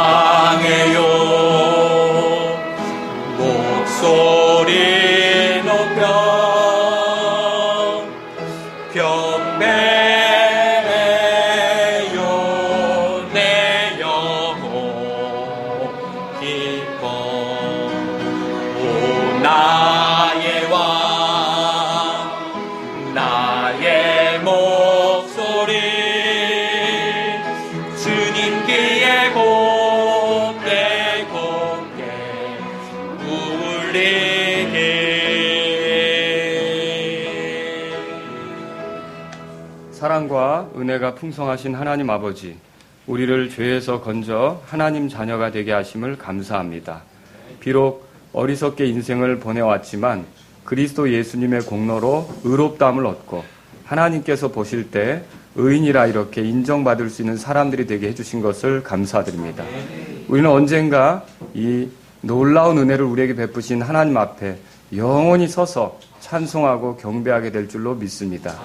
사랑해요 목소리 높여 경배해요 내 영혼 기뻐 오 나의 왕 나의 목소리 주님 귀에 곱게 곱게 울리게. 사랑과 은혜가 풍성하신 하나님 아버지, 우리를 죄에서 건져 하나님 자녀가 되게 하심을 감사합니다. 비록 어리석게 인생을 보내왔지만 그리스도 예수님의 공로로 의롭다함을 얻고 하나님께서 보실 때 의인이라 이렇게 인정받을 수 있는 사람들이 되게 해주신 것을 감사드립니다. 우리는 언젠가 이 놀라운 은혜를 우리에게 베푸신 하나님 앞에 영원히 서서 찬송하고 경배하게 될 줄로 믿습니다.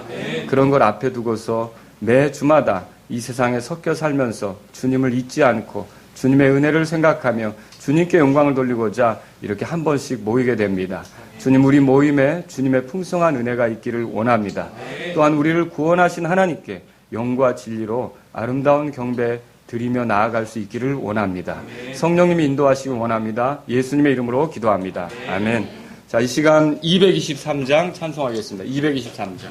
그런 걸 앞에 두고서 매 주마다 이 세상에 섞여 살면서 주님을 잊지 않고 주님의 은혜를 생각하며 주님께 영광을 돌리고자 이렇게 한 번씩 모이게 됩니다. 주님, 우리 모임에 주님의 풍성한 은혜가 있기를 원합니다. 또한 우리를 구원하신 하나님께 영과 진리로 아름다운 경배 드리며 나아갈 수 있기를 원합니다. 성령님이 인도하시기 원합니다. 예수님의 이름으로 기도합니다. 아멘. 자, 이 시간 223장 찬송하겠습니다. 223장.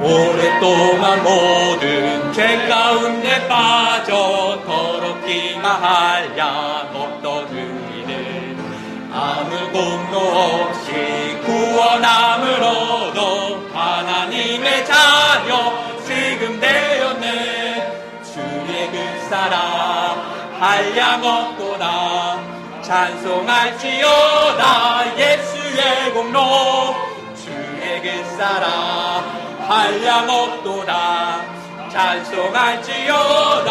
오랫동안 모든 죄 가운데 빠져 더럽기만 할 양 없던 우리를 아무 공로 없이 구원함을 얻어 하나님의 자녀 지금 되었네. 주의 그 사랑 한량 없도다 찬송할지어다 예수의 공로. 주의 그 사랑 한량 없도다 찬송할지어다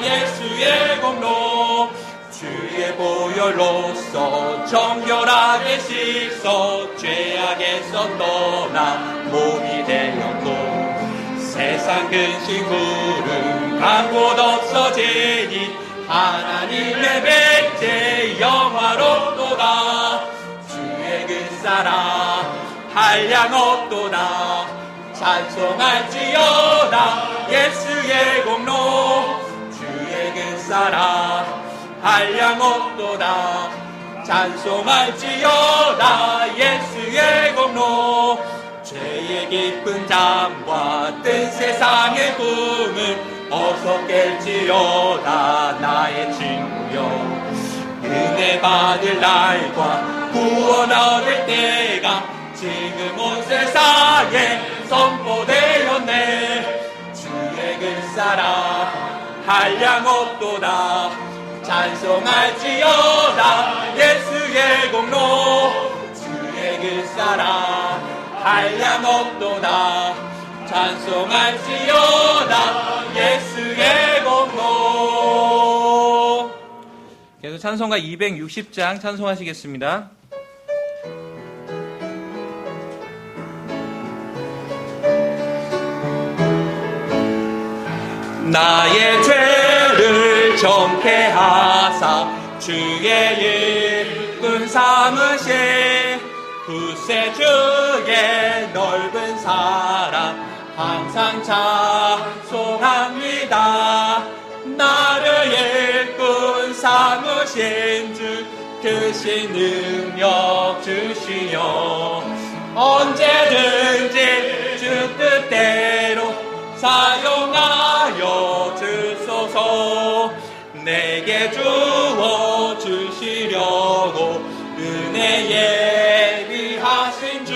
예수의 공로. 주의 보혈로서 정결하게 씻어 죄악에서 떠나 몸이 되었고 세상 근심으로 간 곳 없어지니 하나님의 백제 영화롭도다. 주의 그 사랑 한량 없도다 찬송할지어다 예수의 공로. 주의 그 사랑 한량 없도다 찬송할지어다 예수의 공로. 죄의 깊은 잠과 뜬 세상의 꿈을 어서 깰지어다 나의 친구여. 은혜 받을 날과 구원 얻을 때가 지금 온 세상에 선포되었네. 주의 그 사랑 한량 없도다 찬송할지어다 예수의 공로. 주의 그 사랑 한량 없도다 찬송할지어다 예수의 공로. 계속 찬송가 260장 찬송하시겠습니다. 나의 죄를 정케하사 주의 일꾼 삼으신 구세주의 넓은 사랑 항상 찬송합니다. 나를 일꾼 삼으신 주 크신 능력 주시어 언제든지 주 뜻대로 사용하여 주소서. 내게 주어 주시려고 은혜 예비하신 주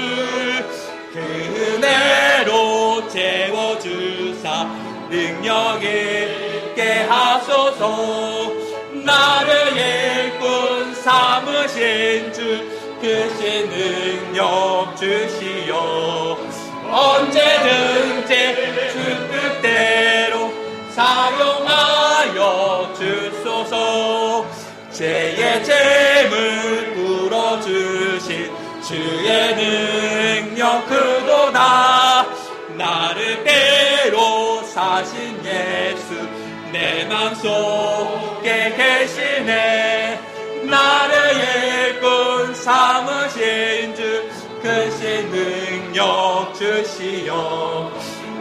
그 은혜로 채워주사 능력 있게 하소서. 나를 일꾼 삼으신 주 크신 능력 주시어 언제든지 주 뜻대로 사용하여 주소서. 죄의 잼을 풀어주신 주의 능력 크도다. 나를 때로 사신 예수 내 맘속에 계시네. 나를 일꾼 삼으신 주 크신 능력 주시오.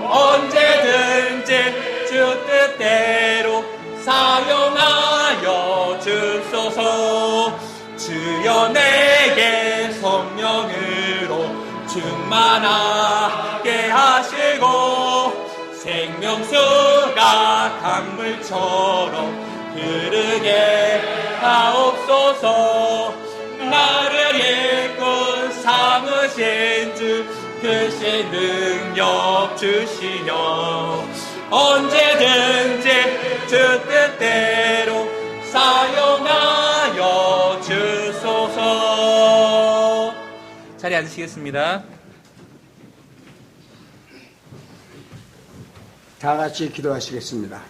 언제든지 주 뜻대로 사용하여 주소서. 주여 내게 성령으로 충만하게 하시고 생명수가 강물처럼 흐르게 하옵소서. 나를 일꾼 삼으신 주 크신 능력 주시며 언제든지 주 뜻대로 사용하여 주소서. 자리에 앉으시겠습니다. 다 같이 기도하시겠습니다.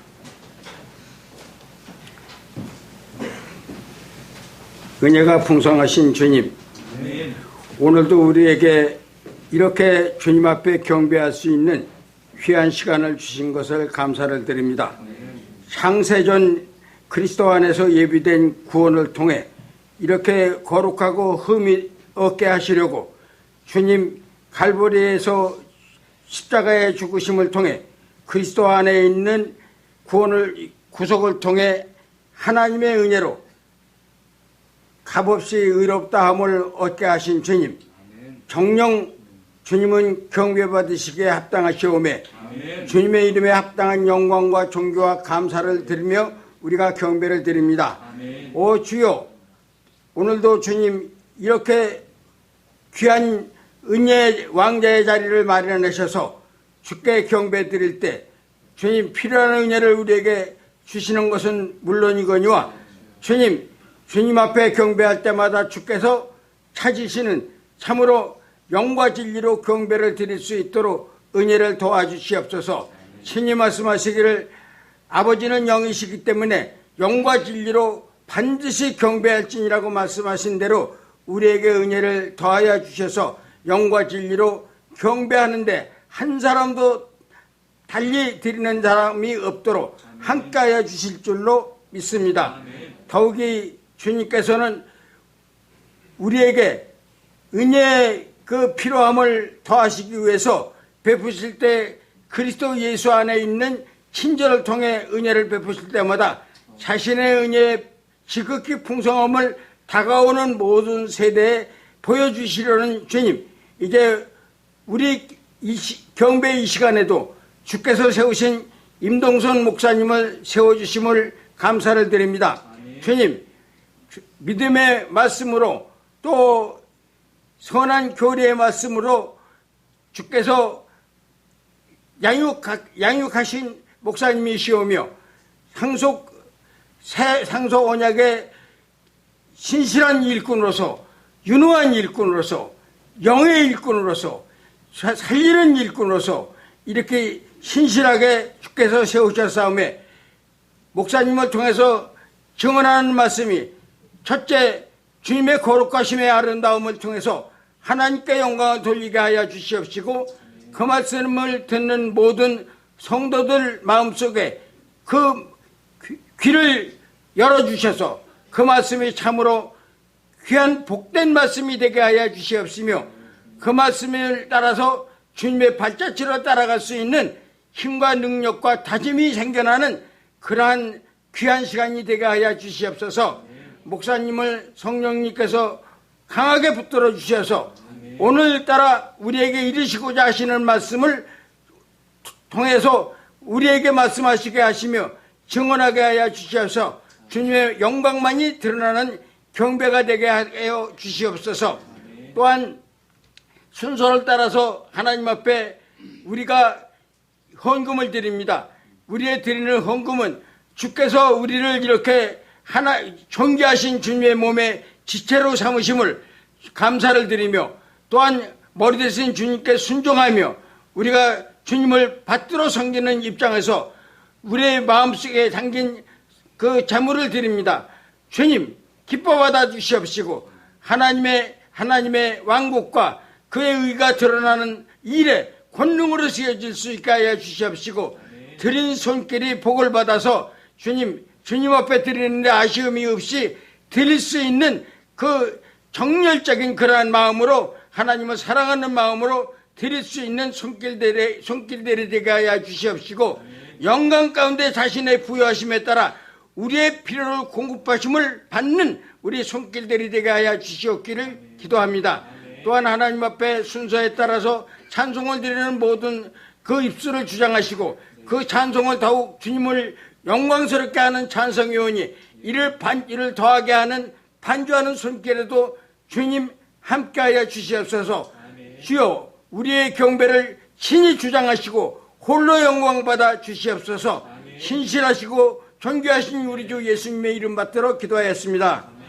은혜가 풍성하신 주님, 오늘도 우리에게 이렇게 주님 앞에 경배할 수 있는 귀한 시간을 주신 것을 감사를 드립니다. 창세전 그리스도 안에서 예비된 구원을 통해 이렇게 거룩하고 흠이 얻게 하시려고 주님 갈보리에서 십자가의 죽으심을 통해 그리스도 안에 있는 구속을 통해 하나님의 은혜로 값없이 의롭다함을 얻게 하신 주님, 정녕 주님은 경배받으시기에 합당하시오매 주님의 이름에 합당한 영광과 존귀와 감사를 드리며 우리가 경배를 드립니다. 오 주여, 오늘도 주님 이렇게 귀한 은혜의 왕자의 자리를 마련하셔서 주께 경배 드릴 때 주님 필요한 은혜를 우리에게 주시는 것은 물론이거니와 주님 앞에 경배할 때마다 주께서 찾으시는 참으로 영과 진리로 경배를 드릴 수 있도록 은혜를 도와주시옵소서. 신이 말씀하시기를 아버지는 영이시기 때문에 영과 진리로 반드시 경배할지니라고 말씀하신 대로 우리에게 은혜를 더하여 주셔서 영과 진리로 경배하는데 한 사람도 달리 드리는 사람이 없도록 함께하여 주실 줄로 믿습니다. 더욱이 주님께서는 우리에게 은혜의 그 필요함을 더하시기 위해서 베푸실 때 그리스도 예수 안에 있는 친절을 통해 은혜를 베푸실 때마다 자신의 은혜의 지극히 풍성함을 다가오는 모든 세대에 보여주시려는 주님, 이제 우리 경배 이 시간에도 주께서 세우신 임동선 목사님을 세워주심을 감사를 드립니다. 주님, 믿음의 말씀으로 또 선한 교리의 말씀으로 주께서 양육하신 목사님이시오며 상속 언약의 신실한 일꾼으로서 유능한 일꾼으로서 영의 일꾼으로서 살리는 일꾼으로서 이렇게 신실하게 주께서 세우셨사오매 목사님을 통해서 증언하는 말씀이 첫째, 주님의 거룩하심의 아름다움을 통해서 하나님께 영광을 돌리게 하여 주시옵시고 그 말씀을 듣는 모든 성도들 마음속에 그 귀를 열어주셔서 그 말씀이 참으로 귀한 복된 말씀이 되게 하여 주시옵시며 그 말씀을 따라서 주님의 발자취로 따라갈 수 있는 힘과 능력과 다짐이 생겨나는 그러한 귀한 시간이 되게 하여 주시옵소서. 목사님을 성령님께서 강하게 붙들어 주셔서 오늘따라 우리에게 이르시고자 하시는 말씀을 통해서 우리에게 말씀하시게 하시며 증언하게 하여 주시옵소서. 주님의 영광만이 드러나는 경배가 되게 하여 주시옵소서. 또한 순서를 따라서 하나님 앞에 우리가 헌금을 드립니다. 우리의 드리는 헌금은 주께서 우리를 이렇게 존귀하신 주님의 몸에 지체로 삼으심을 감사를 드리며 또한 머리 대신 주님께 순종하며 우리가 주님을 받들어 섬기는 입장에서 우리의 마음속에 담긴 그 제물을 드립니다. 주님 기뻐 받아 주시옵시고 하나님의 왕국과 그의 의가 드러나는 일에 권능으로 쓰여질 수 있게 하여 주시옵시고 드린 손길이 복을 받아서 주님 앞에 드리는데 아쉬움이 없이 드릴 수 있는 그 정열적인 그러한 마음으로 하나님을 사랑하는 마음으로 드릴 수 있는 손길들이 되게 하여 주시옵시고 영광 가운데 자신의 부여하심에 따라 우리의 필요를 공급하심을 받는 우리 손길들이 되게 하여 주시옵기를 기도합니다. 또한 하나님 앞에 순서에 따라서 찬송을 드리는 모든 그 입술을 주장하시고 그 찬송을 더욱 주님을 영광스럽게 하는 찬송위원이 이를 더하게 하는 반주하는 손길에도 주님 함께하여 주시옵소서. 주여 우리의 경배를 친히 주장하시고 홀로 영광받아 주시옵소서. 신실하시고 존귀하신 우리 주 예수님의 이름 받들어 기도하였습니다.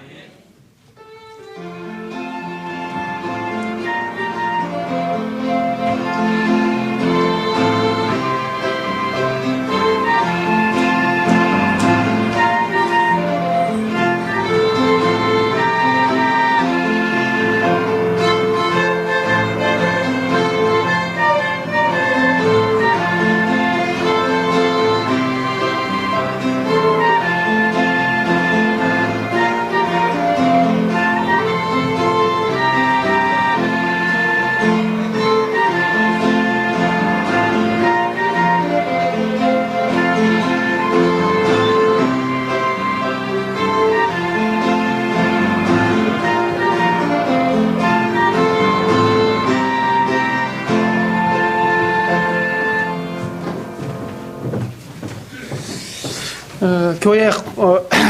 교회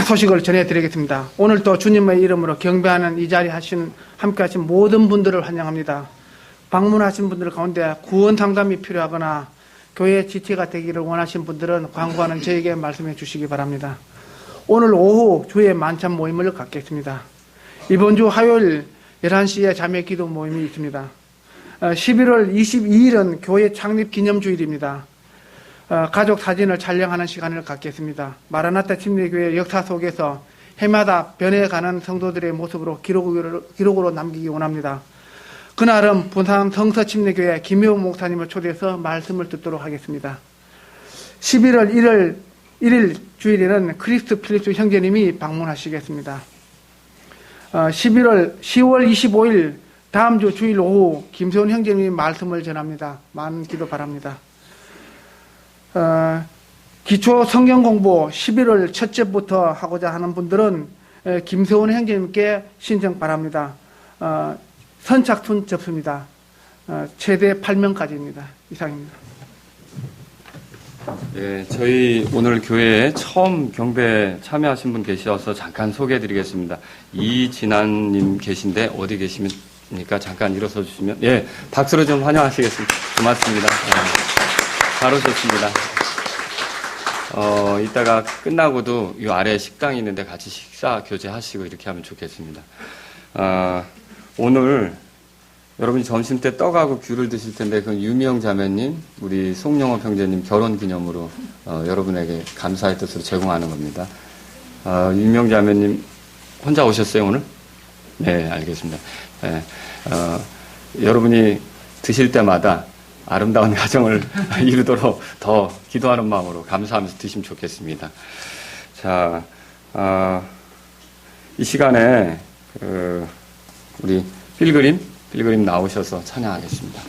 소식을 전해드리겠습니다. 오늘 또 주님의 이름으로 경배하는 이 자리에 함께 하신 모든 분들을 환영합니다. 방문하신 분들 가운데 구원 상담이 필요하거나 교회 지체가 되기를 원하신 분들은 광고하는 저에게 말씀해 주시기 바랍니다. 오늘 오후 주의 만찬 모임을 갖겠습니다. 이번 주 화요일 11시에 자매 기도 모임이 있습니다. 11월 22일은 교회 창립 기념주일입니다. 가족 사진을 촬영하는 시간을 갖겠습니다. 마라나타 침례교회 역사 속에서 해마다 변해가는 성도들의 모습으로 기록으로 남기기 원합니다. 그날은 부산 성서침례교회 김효웅 목사님을 초대해서 말씀을 듣도록 하겠습니다. 11월 1일 주일에는 크리스트 필립스 형제님이 방문하시겠습니다. 10월 25일 다음 주 주일 오후 김세훈 형제님이 말씀을 전합니다. 많은 기도 바랍니다. 기초 성경 공부 11월 첫째부터 하고자 하는 분들은 김세훈 형제님께 신청 바랍니다. 선착순 접수입니다. 최대 8명까지입니다. 이상입니다. 예, 저희 오늘 교회에 처음 경배 참여하신 분 계셔서 잠깐 소개해 드리겠습니다. 이진아님 계신데 어디 계십니까? 잠깐 일어서 주시면. 예, 박수로 좀 환영하시겠습니다. 고맙습니다. 잘 오셨습니다. 이따가 끝나고도 이 아래에 식당이 있는데 같이 식사 교제하시고 이렇게 하면 좋겠습니다. 오늘 여러분이 점심 때 떡하고 귤을 드실 텐데 그 유미영 자매님, 우리 송영업 형제님 결혼 기념으로 여러분에게 감사의 뜻으로 제공하는 겁니다. 유미영 자매님 혼자 오셨어요 오늘? 네, 알겠습니다. 네, 여러분이 드실 때마다 아름다운 가정을 이루도록 더 기도하는 마음으로 감사하면서 드시면 좋겠습니다. 자, 이 시간에 우리 필그림 나오셔서 찬양하겠습니다.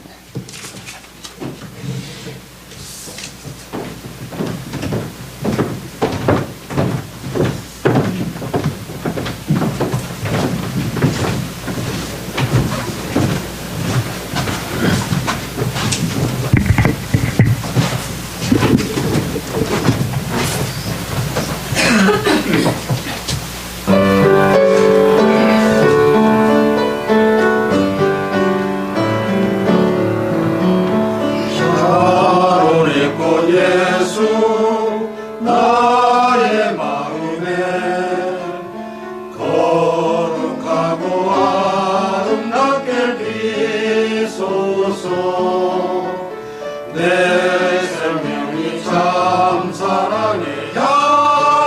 내 생명이 참 사랑 사랑의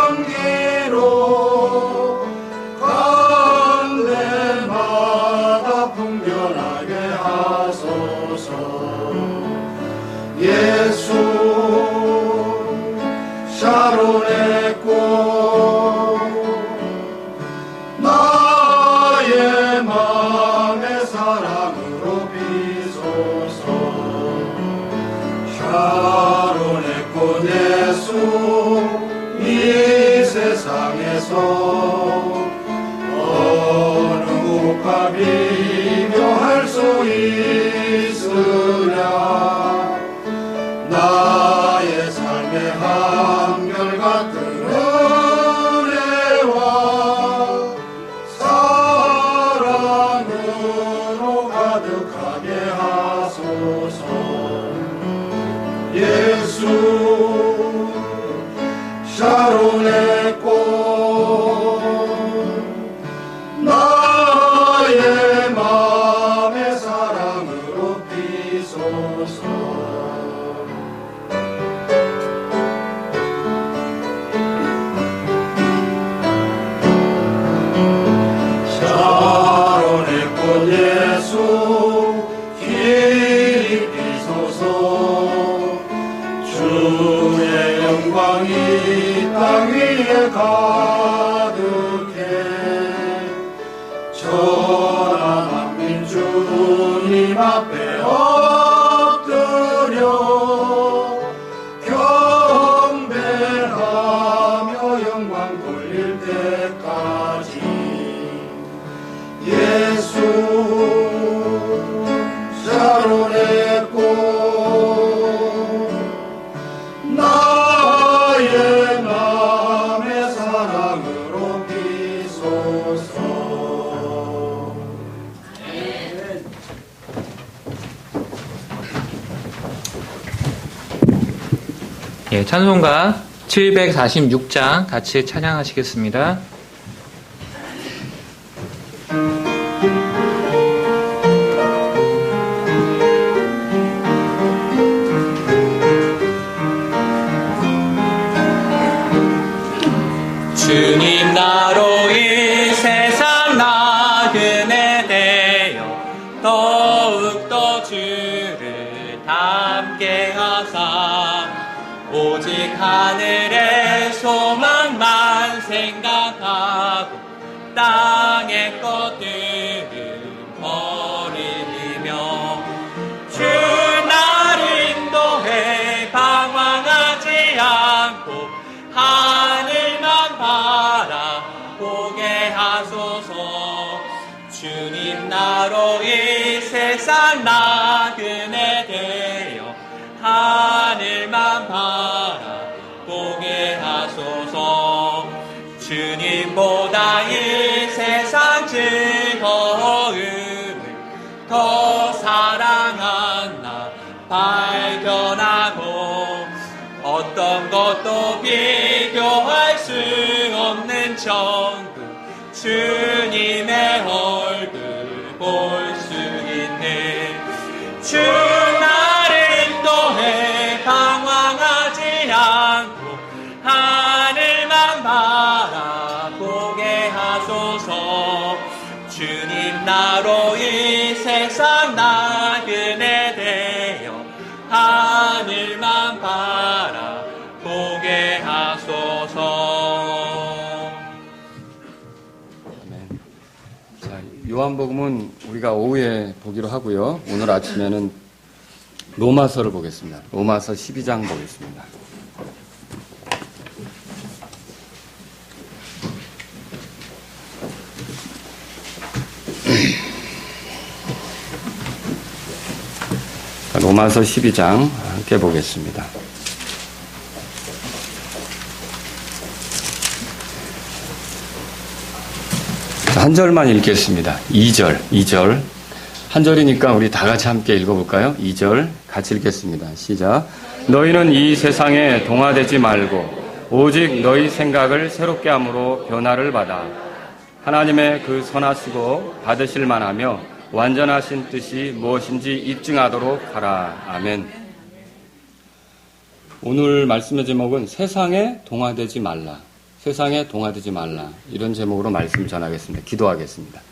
향기로 간대마다 풍겨나게 하소서. 예수 샤론의 꽃 나의 맘의 사랑으로 비소서. 샤론의 꽃 예수 이 세상에서 어느 곳과 비교할 수 있으랴. 나의 삶의 한결같은 은혜와 사랑으로 가득하게 하소서. 예수 샤론의 꽃 나의 맘의 사랑으로 비소서. 샤론의 꽃 예수 길이 비소서. 주의 영광이 땅 위에 가득해. 전하 만민 주님 앞에 엎드려 경배하며 영광 돌릴 때까지. 예수 샤론의 꽃 나의 맘의 사랑으로 비소서. 예, 찬송가 746장 같이 찬양하시겠습니다. 주님 나로 이 세상 나그네 되어 더욱더 주를 닮게 하사 오직 하늘의 소망만 생각하고 땅의 것들을 버리며 주 나를 인도해 방황하지 않고 하늘만 바라보게 하소서. 주님 나로 이 세상 나그네 되어 하늘만 바라보게 하소서. 주님보다 이 세상 즐거움을 더 사랑한 나 발견하고 어떤 것도 비교할 수 없는 천국 주님의 얼굴 볼 수 있는 주 나를 인도해 방황하지 않고 하늘만 바라보게 하소서. 주님 나로 이 세상 나그네 되어 하늘만 바라보게 하소서. 아멘. 자, 요한복음은 우리가 오후에 보기로 하고요. 오늘 아침에는 로마서를 보겠습니다. 로마서 12장 보겠습니다. 로마서 12장 함께 보겠습니다. 한 절만 읽겠습니다. 2절. 한 절이니까 우리 다 같이 함께 읽어볼까요? 2절 같이 읽겠습니다. 시작. 너희는 이 세상에 동화되지 말고 오직 너희 생각을 새롭게 함으로 변화를 받아 하나님의 그 선하시고 받으실 만하며 완전하신 뜻이 무엇인지 입증하도록 하라. 아멘. 오늘 말씀의 제목은 세상에 동화되지 말라. 세상에 동화되지 말라. 이런 제목으로 말씀 전하겠습니다. 기도하겠습니다.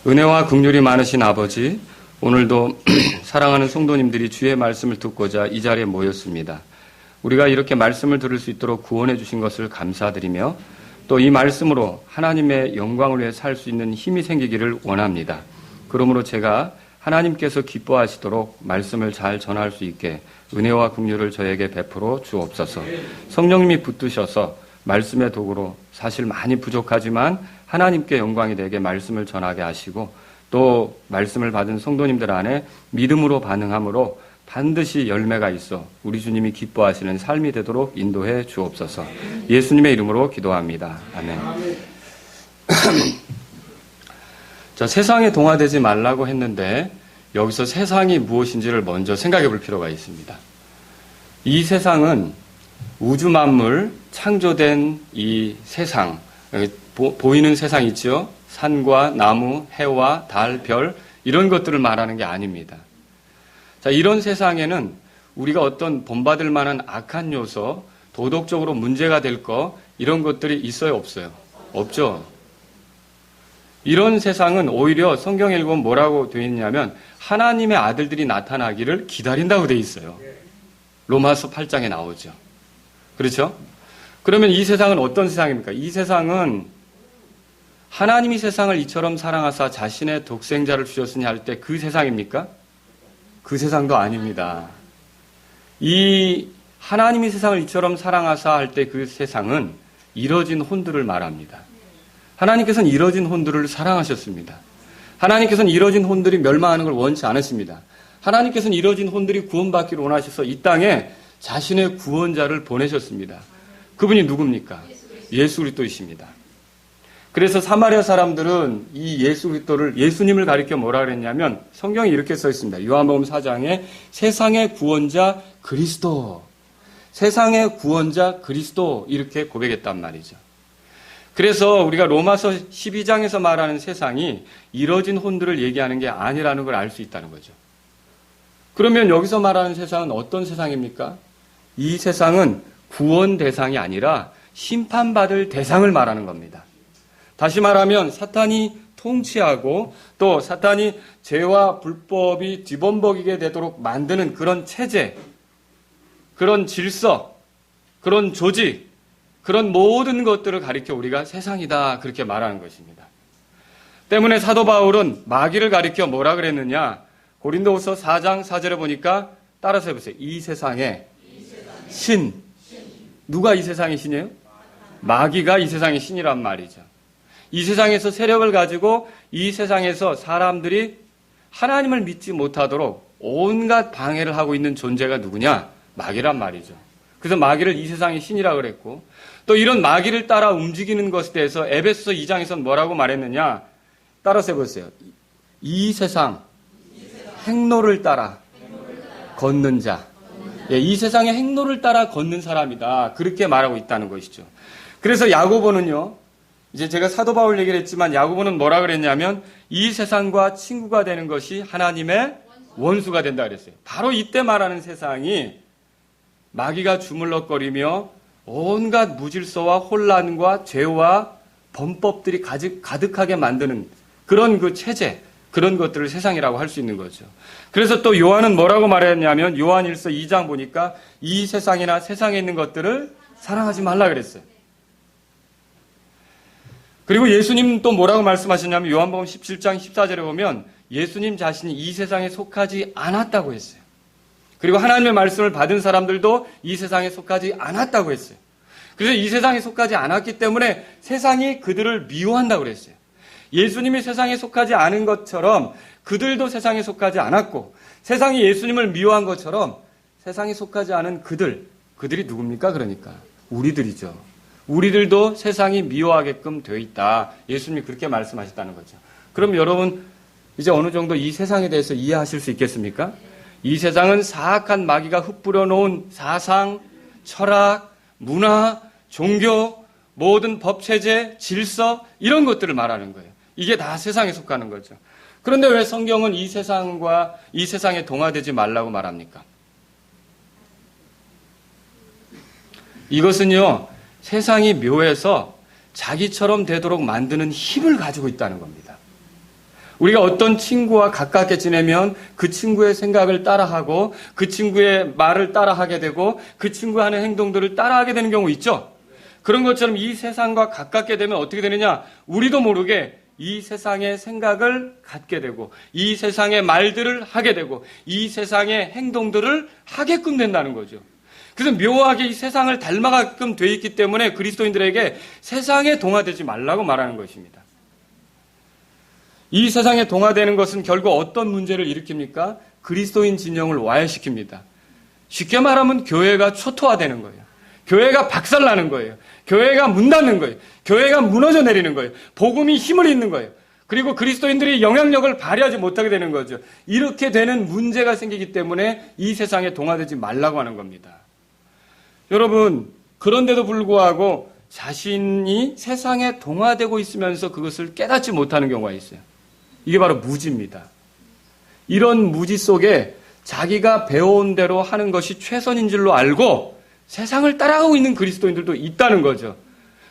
은혜와 긍휼이 많으신 아버지, 오늘도 사랑하는 성도님들이 주의 말씀을 듣고자 이 자리에 모였습니다. 우리가 이렇게 말씀을 들을 수 있도록 구원해 주신 것을 감사드리며 또 이 말씀으로 하나님의 영광을 위해 살 수 있는 힘이 생기기를 원합니다. 그러므로 제가 하나님께서 기뻐하시도록 말씀을 잘 전할 수 있게 은혜와 긍휼을 저에게 베풀어 주옵소서. 성령님이 붙드셔서 말씀의 도구로 사실 많이 부족하지만 하나님께 영광이 되게 말씀을 전하게 하시고 또 말씀을 받은 성도님들 안에 믿음으로 반응함으로 반드시 열매가 있어 우리 주님이 기뻐하시는 삶이 되도록 인도해 주옵소서. 예수님의 이름으로 기도합니다. 아멘. 자, 세상에 동화되지 말라고 했는데 여기서 세상이 무엇인지를 먼저 생각해 볼 필요가 있습니다. 이 세상은 우주 만물 창조된 이 세상, 보이는 세상 있죠? 산과 나무, 해와 달, 별 이런 것들을 말하는 게 아닙니다. 자, 이런 세상에는 우리가 어떤 본받을 만한 악한 요소, 도덕적으로 문제가 될 거 이런 것들이 있어요, 없어요? 없죠. 이런 세상은 오히려 성경에 읽으면 뭐라고 되어 있냐면 하나님의 아들들이 나타나기를 기다린다고 되어 있어요. 로마서 8장에 나오죠. 그렇죠? 그러면 이 세상은 어떤 세상입니까? 이 세상은 하나님이 세상을 이처럼 사랑하사 자신의 독생자를 주셨으니 할 때 그 세상입니까? 그 세상도 아닙니다. 이 하나님이 세상을 이처럼 사랑하사 할 때 그 세상은 이뤄진 혼들을 말합니다. 하나님께서는 이뤄진 혼들을 사랑하셨습니다. 하나님께서는 이뤄진 혼들이 멸망하는 걸 원치 않으십니다. 하나님께서는 이뤄진 혼들이 구원받기를 원하셔서 이 땅에 자신의 구원자를 보내셨습니다. 그분이 누굽니까? 예수 그리스도이십니다. 그래서 사마리아 사람들은 이 예수 그리스도를 예수님을 가리켜 뭐라 그랬냐면 성경에 이렇게 써 있습니다. 요한복음 4장에 세상의 구원자 그리스도, 세상의 구원자 그리스도 이렇게 고백했단 말이죠. 그래서 우리가 로마서 12장에서 말하는 세상이 이뤄진 혼들을 얘기하는 게 아니라는 걸 알 수 있다는 거죠. 그러면 여기서 말하는 세상은 어떤 세상입니까? 이 세상은 구원 대상이 아니라 심판받을 대상을 말하는 겁니다. 다시 말하면 사탄이 통치하고 또 사탄이 죄와 불법이 뒤범벅이게 되도록 만드는 그런 체제, 그런 질서, 그런 조직, 그런 모든 것들을 가리켜 우리가 세상이다 그렇게 말하는 것입니다. 때문에 사도 바울은 마귀를 가리켜 뭐라 그랬느냐? 고린도후서 4장 4절에 보니까 따라서 해보세요. 이 세상의 신. 누가 이 세상의 신이에요? 마귀가 이 세상의 신이란 말이죠. 이 세상에서 세력을 가지고 이 세상에서 사람들이 하나님을 믿지 못하도록 온갖 방해를 하고 있는 존재가 누구냐? 마귀란 말이죠. 그래서 마귀를 이 세상의 신이라고 그랬고 또 이런 마귀를 따라 움직이는 것에 대해서 에베소서 2장에서는 뭐라고 말했느냐? 따라서 해보세요. 이 세상 행로를 따라 걷는 자. 예, 이 세상의 행로를 따라 걷는 사람이다. 그렇게 말하고 있다는 것이죠. 그래서 야고보는요. 이제 제가 사도 바울 얘기를 했지만 야고보는 뭐라 그랬냐면 이 세상과 친구가 되는 것이 하나님의 원수가 된다 그랬어요. 바로 이때 말하는 세상이 마귀가 주물럭거리며 온갖 무질서와 혼란과 죄와 범법들이 가득하게 만드는 그런 그 체제, 그런 것들을 세상이라고 할 수 있는 거죠. 그래서 또 요한은 뭐라고 말했냐면 요한일서 2장 보니까 이 세상이나 세상에 있는 것들을 사랑하지 말라 그랬어요. 그리고 예수님 또 뭐라고 말씀하셨냐면 요한복음 17장 14절에 보면 예수님 자신이 이 세상에 속하지 않았다고 했어요. 그리고 하나님의 말씀을 받은 사람들도 이 세상에 속하지 않았다고 했어요. 그래서 이 세상에 속하지 않았기 때문에 세상이 그들을 미워한다고 그랬어요. 예수님이 세상에 속하지 않은 것처럼 그들도 세상에 속하지 않았고 세상이 예수님을 미워한 것처럼 세상에 속하지 않은 그들이 누굽니까? 그러니까 우리들이죠. 우리들도 세상이 미워하게끔 되어 있다. 예수님이 그렇게 말씀하셨다는 거죠. 그럼 여러분 이제 어느 정도 이 세상에 대해서 이해하실 수 있겠습니까? 이 세상은 사악한 마귀가 흩뿌려 놓은 사상, 철학, 문화, 종교, 모든 법체제, 질서 이런 것들을 말하는 거예요. 이게 다 세상에 속하는 거죠. 그런데 왜 성경은 이 세상과 이 세상에 동화되지 말라고 말합니까? 이것은요, 세상이 묘해서 자기처럼 되도록 만드는 힘을 가지고 있다는 겁니다. 우리가 어떤 친구와 가깝게 지내면 그 친구의 생각을 따라하고 그 친구의 말을 따라하게 되고 그 친구가 하는 행동들을 따라하게 되는 경우 있죠. 그런 것처럼 이 세상과 가깝게 되면 어떻게 되느냐? 우리도 모르게 이 세상의 생각을 갖게 되고 이 세상의 말들을 하게 되고 이 세상의 행동들을 하게끔 된다는 거죠. 그래서 묘하게 이 세상을 닮아가게끔 돼 있기 때문에 그리스도인들에게 세상에 동화되지 말라고 말하는 것입니다. 이 세상에 동화되는 것은 결국 어떤 문제를 일으킵니까? 그리스도인 진영을 와해시킵니다. 쉽게 말하면 교회가 초토화되는 거예요. 교회가 박살나는 거예요. 교회가 문 닫는 거예요. 교회가 무너져 내리는 거예요. 복음이 힘을 잃는 거예요. 그리고 그리스도인들이 영향력을 발휘하지 못하게 되는 거죠. 이렇게 되는 문제가 생기기 때문에 이 세상에 동화되지 말라고 하는 겁니다. 여러분, 그런데도 불구하고 자신이 세상에 동화되고 있으면서 그것을 깨닫지 못하는 경우가 있어요. 이게 바로 무지입니다. 이런 무지 속에 자기가 배워온 대로 하는 것이 최선인 줄로 알고 세상을 따라가고 있는 그리스도인들도 있다는 거죠.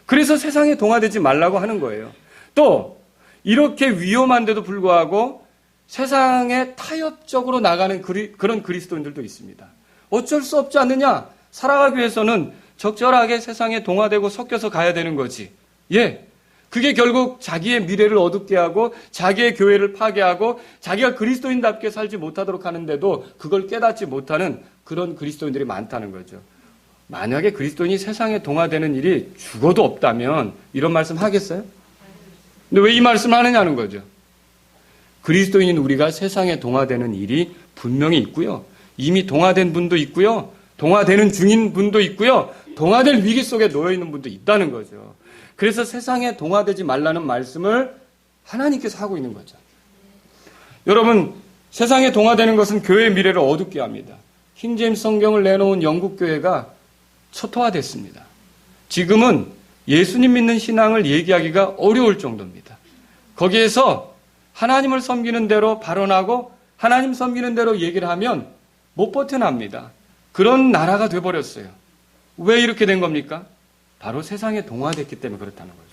그래서 세상에 동화되지 말라고 하는 거예요. 또 이렇게 위험한데도 불구하고 세상에 타협적으로 나가는 그런 그리스도인들도 있습니다. 어쩔 수 없지 않느냐? 살아가기 위해서는 적절하게 세상에 동화되고 섞여서 가야 되는 거지. 예. 그게 결국 자기의 미래를 어둡게 하고 자기의 교회를 파괴하고 자기가 그리스도인답게 살지 못하도록 하는데도 그걸 깨닫지 못하는 그런 그리스도인들이 많다는 거죠. 만약에 그리스도인이 세상에 동화되는 일이 죽어도 없다면 이런 말씀 하겠어요? 근데 왜 이 말씀을 하느냐는 거죠. 그리스도인인 우리가 세상에 동화되는 일이 분명히 있고요. 이미 동화된 분도 있고요. 동화되는 중인 분도 있고요. 동화될 위기 속에 놓여 있는 분도 있다는 거죠. 그래서 세상에 동화되지 말라는 말씀을 하나님께서 하고 있는 거죠. 여러분, 세상에 동화되는 것은 교회의 미래를 어둡게 합니다. 킹제임스 성경을 내놓은 영국 교회가 초토화됐습니다. 지금은 예수님 믿는 신앙을 얘기하기가 어려울 정도입니다. 거기에서 하나님을 섬기는 대로 발언하고 하나님 섬기는 대로 얘기를 하면 못 버텨납니다. 그런 나라가 돼버렸어요. 왜 이렇게 된 겁니까? 바로 세상에 동화됐기 때문에 그렇다는 거죠.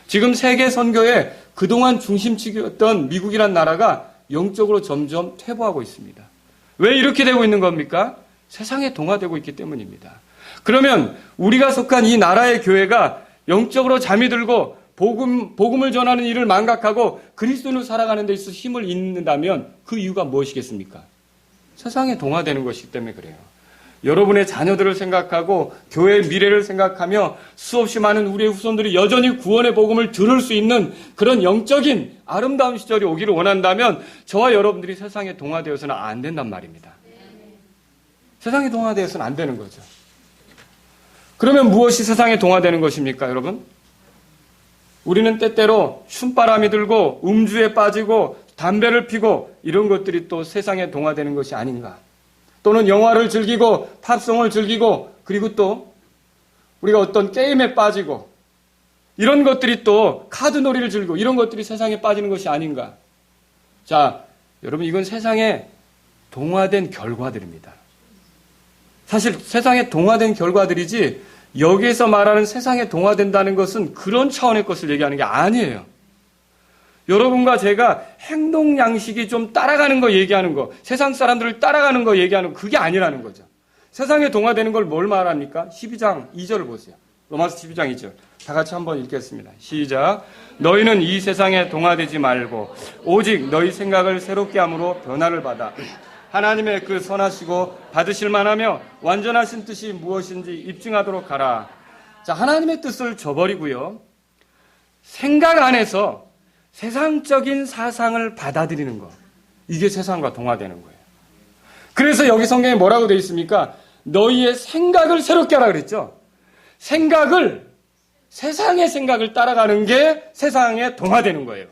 지금 세계 선교에 그동안 중심축이었던 미국이란 나라가 영적으로 점점 퇴보하고 있습니다. 왜 이렇게 되고 있는 겁니까? 세상에 동화되고 있기 때문입니다. 그러면 우리가 속한 이 나라의 교회가 영적으로 잠이 들고 복음을 전하는 일을 망각하고 그리스도인으로 살아가는 데 있어서 힘을 잃는다면 그 이유가 무엇이겠습니까? 세상에 동화되는 것이기 때문에 그래요. 여러분의 자녀들을 생각하고 교회의 미래를 생각하며 수없이 많은 우리의 후손들이 여전히 구원의 복음을 들을 수 있는 그런 영적인 아름다운 시절이 오기를 원한다면 저와 여러분들이 세상에 동화되어서는 안 된단 말입니다. 세상에 동화되어서는 안 되는 거죠. 그러면 무엇이 세상에 동화되는 것입니까, 여러분? 우리는 때때로 춤바람이 들고 음주에 빠지고 담배를 피고 이런 것들이 또 세상에 동화되는 것이 아닌가. 또는 영화를 즐기고 팝송을 즐기고 그리고 또 우리가 어떤 게임에 빠지고 이런 것들이 또 카드놀이를 즐기고 이런 것들이 세상에 빠지는 것이 아닌가. 자, 여러분 이건 세상에 동화된 결과들입니다. 사실 세상에 동화된 결과들이지 여기에서 말하는 세상에 동화된다는 것은 그런 차원의 것을 얘기하는 게 아니에요. 여러분과 제가 행동 양식이 좀 따라가는 거 얘기하는 거, 세상 사람들을 따라가는 거 얘기하는 거, 그게 아니라는 거죠. 세상에 동화되는 걸 뭘 말합니까? 12장 2절을 보세요. 로마서 12장 2절. 다 같이 한번 읽겠습니다. 시작. 너희는 이 세상에 동화되지 말고 오직 너희 생각을 새롭게 함으로 변화를 받아 하나님의 그 선하시고 받으실 만하며 완전하신 뜻이 무엇인지 입증하도록 하라. 자, 하나님의 뜻을 저버리고요. 생각 안에서 세상적인 사상을 받아들이는 것. 이게 세상과 동화되는 거예요. 그래서 여기 성경에 뭐라고 되어 있습니까? 너희의 생각을 새롭게 하라 그랬죠. 생각을, 세상의 생각을 따라가는 게 세상에 동화되는 거예요.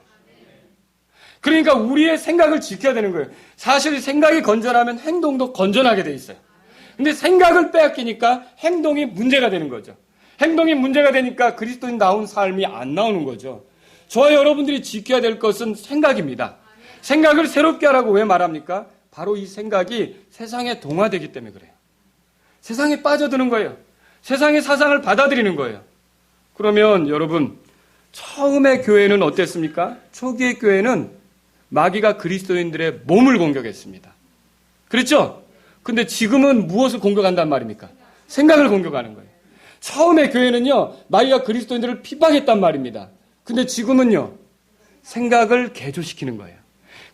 그러니까 우리의 생각을 지켜야 되는 거예요. 사실 생각이 건전하면 행동도 건전하게 돼 있어요. 근데 생각을 빼앗기니까 행동이 문제가 되는 거죠. 행동이 문제가 되니까 그리스도인다운 삶이 안 나오는 거죠. 저와 여러분들이 지켜야 될 것은 생각입니다. 생각을 새롭게 하라고 왜 말합니까? 바로 이 생각이 세상에 동화되기 때문에 그래요. 세상에 빠져드는 거예요. 세상의 사상을 받아들이는 거예요. 그러면 여러분, 처음에 교회는 어땠습니까? 초기의 교회는 마귀가 그리스도인들의 몸을 공격했습니다. 그렇죠? 근데 지금은 무엇을 공격한단 말입니까? 생각을 공격하는 거예요. 처음에 교회는요, 마귀가 그리스도인들을 핍박했단 말입니다. 근데 지금은요, 생각을 개조시키는 거예요.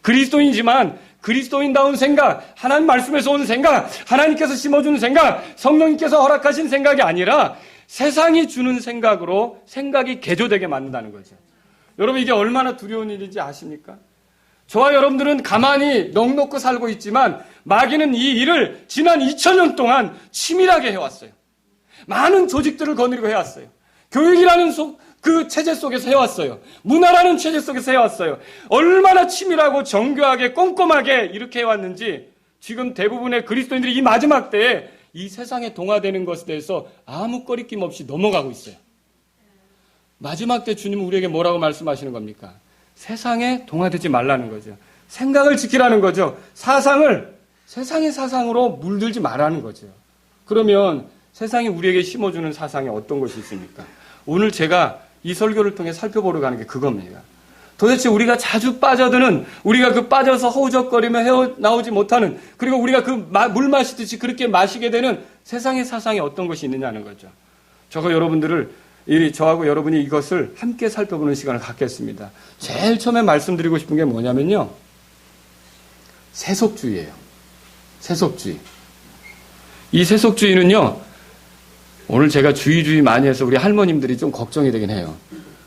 그리스도인이지만 그리스도인다운 생각, 하나님 말씀에서 온 생각, 하나님께서 심어주는 생각, 성령님께서 허락하신 생각이 아니라 세상이 주는 생각으로 생각이 개조되게 만든다는 거죠. 여러분, 이게 얼마나 두려운 일인지 아십니까? 저와 여러분들은 가만히 넋놓고 살고 있지만 마귀는 이 일을 지난 2000년 동안 치밀하게 해왔어요. 많은 조직들을 거느리고 해왔어요. 교육이라는 그 체제 속에서 해왔어요. 문화라는 체제 속에서 해왔어요. 얼마나 치밀하고 정교하게 꼼꼼하게 이렇게 해왔는지 지금 대부분의 그리스도인들이 이 마지막 때에 이 세상에 동화되는 것에 대해서 아무 꺼리낌 없이 넘어가고 있어요. 마지막 때 주님은 우리에게 뭐라고 말씀하시는 겁니까? 세상에 동화되지 말라는 거죠. 생각을 지키라는 거죠. 사상을 세상의 사상으로 물들지 말라는 거죠. 그러면 세상이 우리에게 심어주는 사상이 어떤 것이 있습니까? 오늘 제가 이 설교를 통해 살펴보러 가는 게 그겁니다. 도대체 우리가 자주 빠져드는, 우리가 그 빠져서 허우적거리며 헤어나오지 못하는, 그리고 우리가 그 물 마시듯이 그렇게 마시게 되는 세상의 사상이 어떤 것이 있느냐는 거죠. 저하고 여러분이 이것을 함께 살펴보는 시간을 갖겠습니다. 제일 처음에 말씀드리고 싶은 게 뭐냐면요, 세속주의예요. 세속주의. 이 세속주의는요, 오늘 제가 주의 많이 해서 우리 할머님들이 좀 걱정이 되긴 해요.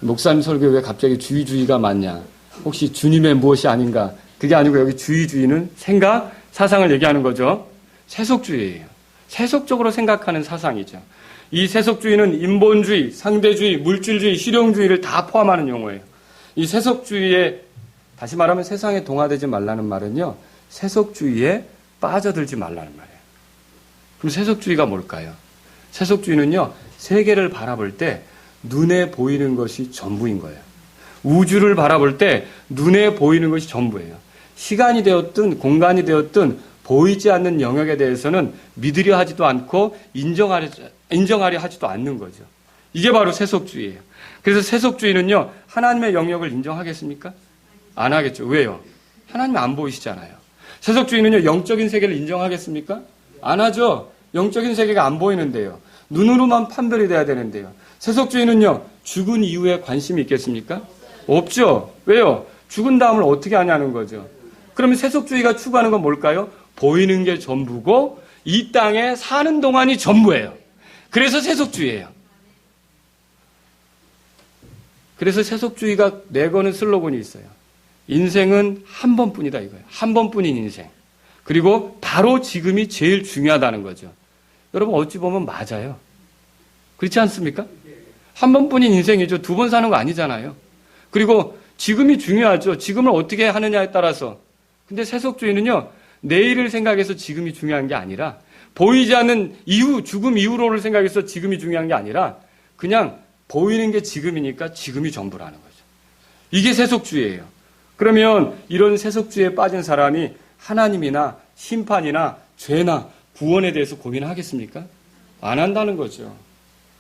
목사님 설교에 왜 갑자기 주의가 많냐? 혹시 주님의 무엇이 아닌가? 그게 아니고 여기 주의는 생각, 사상을 얘기하는 거죠. 세속주의예요. 세속적으로 생각하는 사상이죠. 이 세속주의는 인본주의, 상대주의, 물질주의, 실용주의를 다 포함하는 용어예요. 이 세속주의에, 다시 말하면 세상에 동화되지 말라는 말은요, 세속주의에 빠져들지 말라는 말이에요. 그럼 세속주의가 뭘까요? 세속주의는요, 세계를 바라볼 때 눈에 보이는 것이 전부인 거예요. 우주를 바라볼 때 눈에 보이는 것이 전부예요. 시간이 되었든 공간이 되었든 보이지 않는 영역에 대해서는 믿으려 하지도 않고 인정하려 하지도 않는 거죠. 이게 바로 세속주의예요. 그래서 세속주의는요, 하나님의 영역을 인정하겠습니까? 안 하겠죠. 왜요? 하나님이 안 보이시잖아요. 세속주의는요, 영적인 세계를 인정하겠습니까? 안 하죠. 영적인 세계가 안 보이는데요. 눈으로만 판별이 돼야 되는데요. 세속주의는요, 죽은 이후에 관심이 있겠습니까? 없죠. 왜요? 죽은 다음을 어떻게 하냐는 거죠. 그러면 세속주의가 추구하는 건 뭘까요? 보이는 게 전부고 이 땅에 사는 동안이 전부예요. 그래서 세속주의예요. 그래서 세속주의가 내거는 슬로건이 있어요. 인생은 한 번뿐이다 이거예요. 한 번뿐인 인생. 그리고 바로 지금이 제일 중요하다는 거죠. 여러분, 어찌 보면 맞아요. 그렇지 않습니까? 한 번뿐인 인생이죠. 두 번 사는 거 아니잖아요. 그리고 지금이 중요하죠. 지금을 어떻게 하느냐에 따라서. 근데 세속주의는요, 내일을 생각해서 지금이 중요한 게 아니라, 보이지 않는 이후, 죽음 이후로를 생각해서 지금이 중요한 게 아니라, 그냥 보이는 게 지금이니까 지금이 전부라는 거죠. 이게 세속주의예요. 그러면 이런 세속주의에 빠진 사람이 하나님이나 심판이나 죄나 구원에 대해서 고민하겠습니까? 안 한다는 거죠.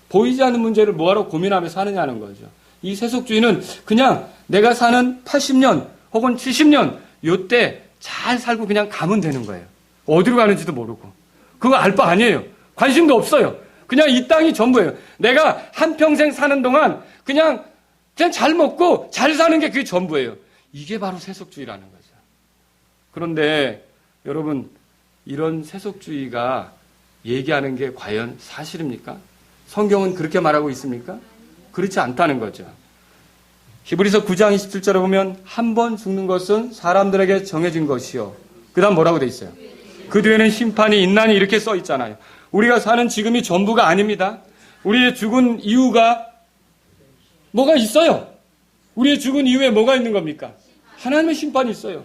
보이지 않는 문제를 뭐하러 고민하며 사느냐는 거죠. 이 세속주의는 그냥 내가 사는 80년 혹은 70년 요때 잘 살고 그냥 가면 되는 거예요. 어디로 가는지도 모르고. 그거 알 바 아니에요. 관심도 없어요. 그냥 이 땅이 전부예요. 내가 한평생 사는 동안 그냥 잘 먹고 잘 사는 게 그게 전부예요. 이게 바로 세속주의라는 거죠. 그런데 여러분, 이런 세속주의가 얘기하는 게 과연 사실입니까? 성경은 그렇게 말하고 있습니까? 그렇지 않다는 거죠. 히브리서 9장 27절에 보면 한 번 죽는 것은 사람들에게 정해진 것이요. 그 다음 뭐라고 돼 있어요? 그 뒤에는 심판이 있나니 이렇게 써 있잖아요. 우리가 사는 지금이 전부가 아닙니다. 우리의 죽은 이유가 뭐가 있어요. 우리의 죽은 이후에 뭐가 있는 겁니까? 하나님의 심판이 있어요.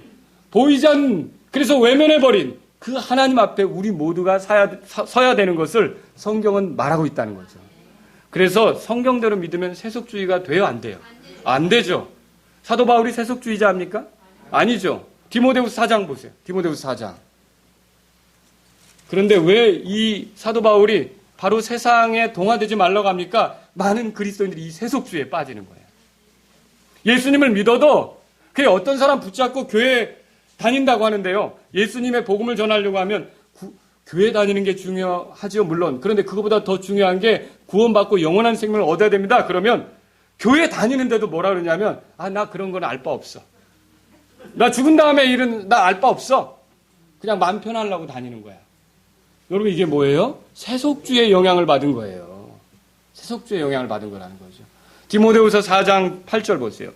보이지 않는, 그래서 외면해버린 그 하나님 앞에 우리 모두가 서야 되는 것을 성경은 말하고 있다는 거죠. 그래서 성경대로 믿으면 세속주의가 돼요, 안 돼요? 안 되죠. 사도 바울이 세속주의자입니까? 아니죠. 디모데후서 4장 보세요. 디모데후서 4장. 그런데 왜 이 사도 바울이 바로 세상에 동화되지 말라고 합니까? 많은 그리스도인들이 이 세속주의에 빠지는 거예요. 예수님을 믿어도 그게 어떤 사람 붙잡고 교회 다닌다고 하는데요. 예수님의 복음을 전하려고 하면 교회 다니는 게 중요하지요, 물론. 그런데 그거보다 더 중요한 게 구원받고 영원한 생명을 얻어야 됩니다. 그러면 교회 다니는데도 뭐라 그러냐면 나 그런 건 알 바 없어. 나 죽은 다음에 일은 나 알 바 없어. 그냥 마음 편하려고 다니는 거야. 여러분 이게 뭐예요? 세속주의의 영향을 받은 거예요. 세속주의의 영향을 받은 거라는 거죠. 디모데후서 4장 8절 보세요.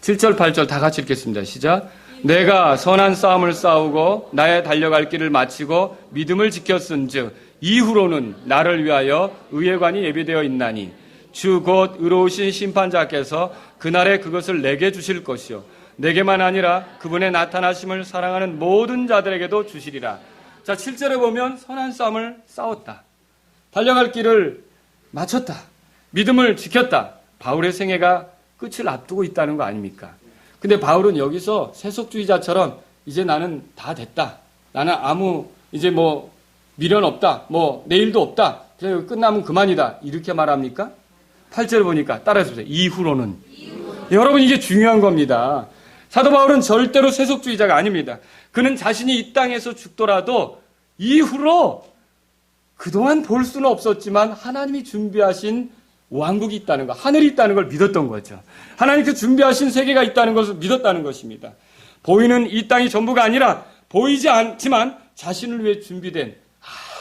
7절 8절 다 같이 읽겠습니다. 시작. 내가 선한 싸움을 싸우고 나의 달려갈 길을 마치고 믿음을 지켰은즉 이후로는 나를 위하여 의의 관이 예비되어 있나니 주 곧 의로우신 심판자께서 그날에 그것을 내게 주실 것이요 내게만 아니라 그분의 나타나심을 사랑하는 모든 자들에게도 주시리라. 자, 7절에 보면 선한 싸움을 싸웠다. 달려갈 길을 마쳤다. 믿음을 지켰다. 바울의 생애가 끝을 앞두고 있다는 거 아닙니까? 근데 바울은 여기서 세속주의자처럼 이제 나는 다 됐다. 나는 아무 이제 뭐 미련 없다. 뭐 내일도 없다. 그냥 끝나면 그만이다. 이렇게 말합니까? 8절 보니까 따라해서 보세요. 이후로는. 여러분 이게 중요한 겁니다. 사도 바울은 절대로 세속주의자가 아닙니다. 그는 자신이 이 땅에서 죽더라도 이후로 그동안 볼 수는 없었지만 하나님이 준비하신 왕국이 있다는 것, 하늘이 있다는 걸 믿었던 거죠. 하나님께서 준비하신 세계가 있다는 것을 믿었다는 것입니다. 보이는 이 땅이 전부가 아니라 보이지 않지만 자신을 위해 준비된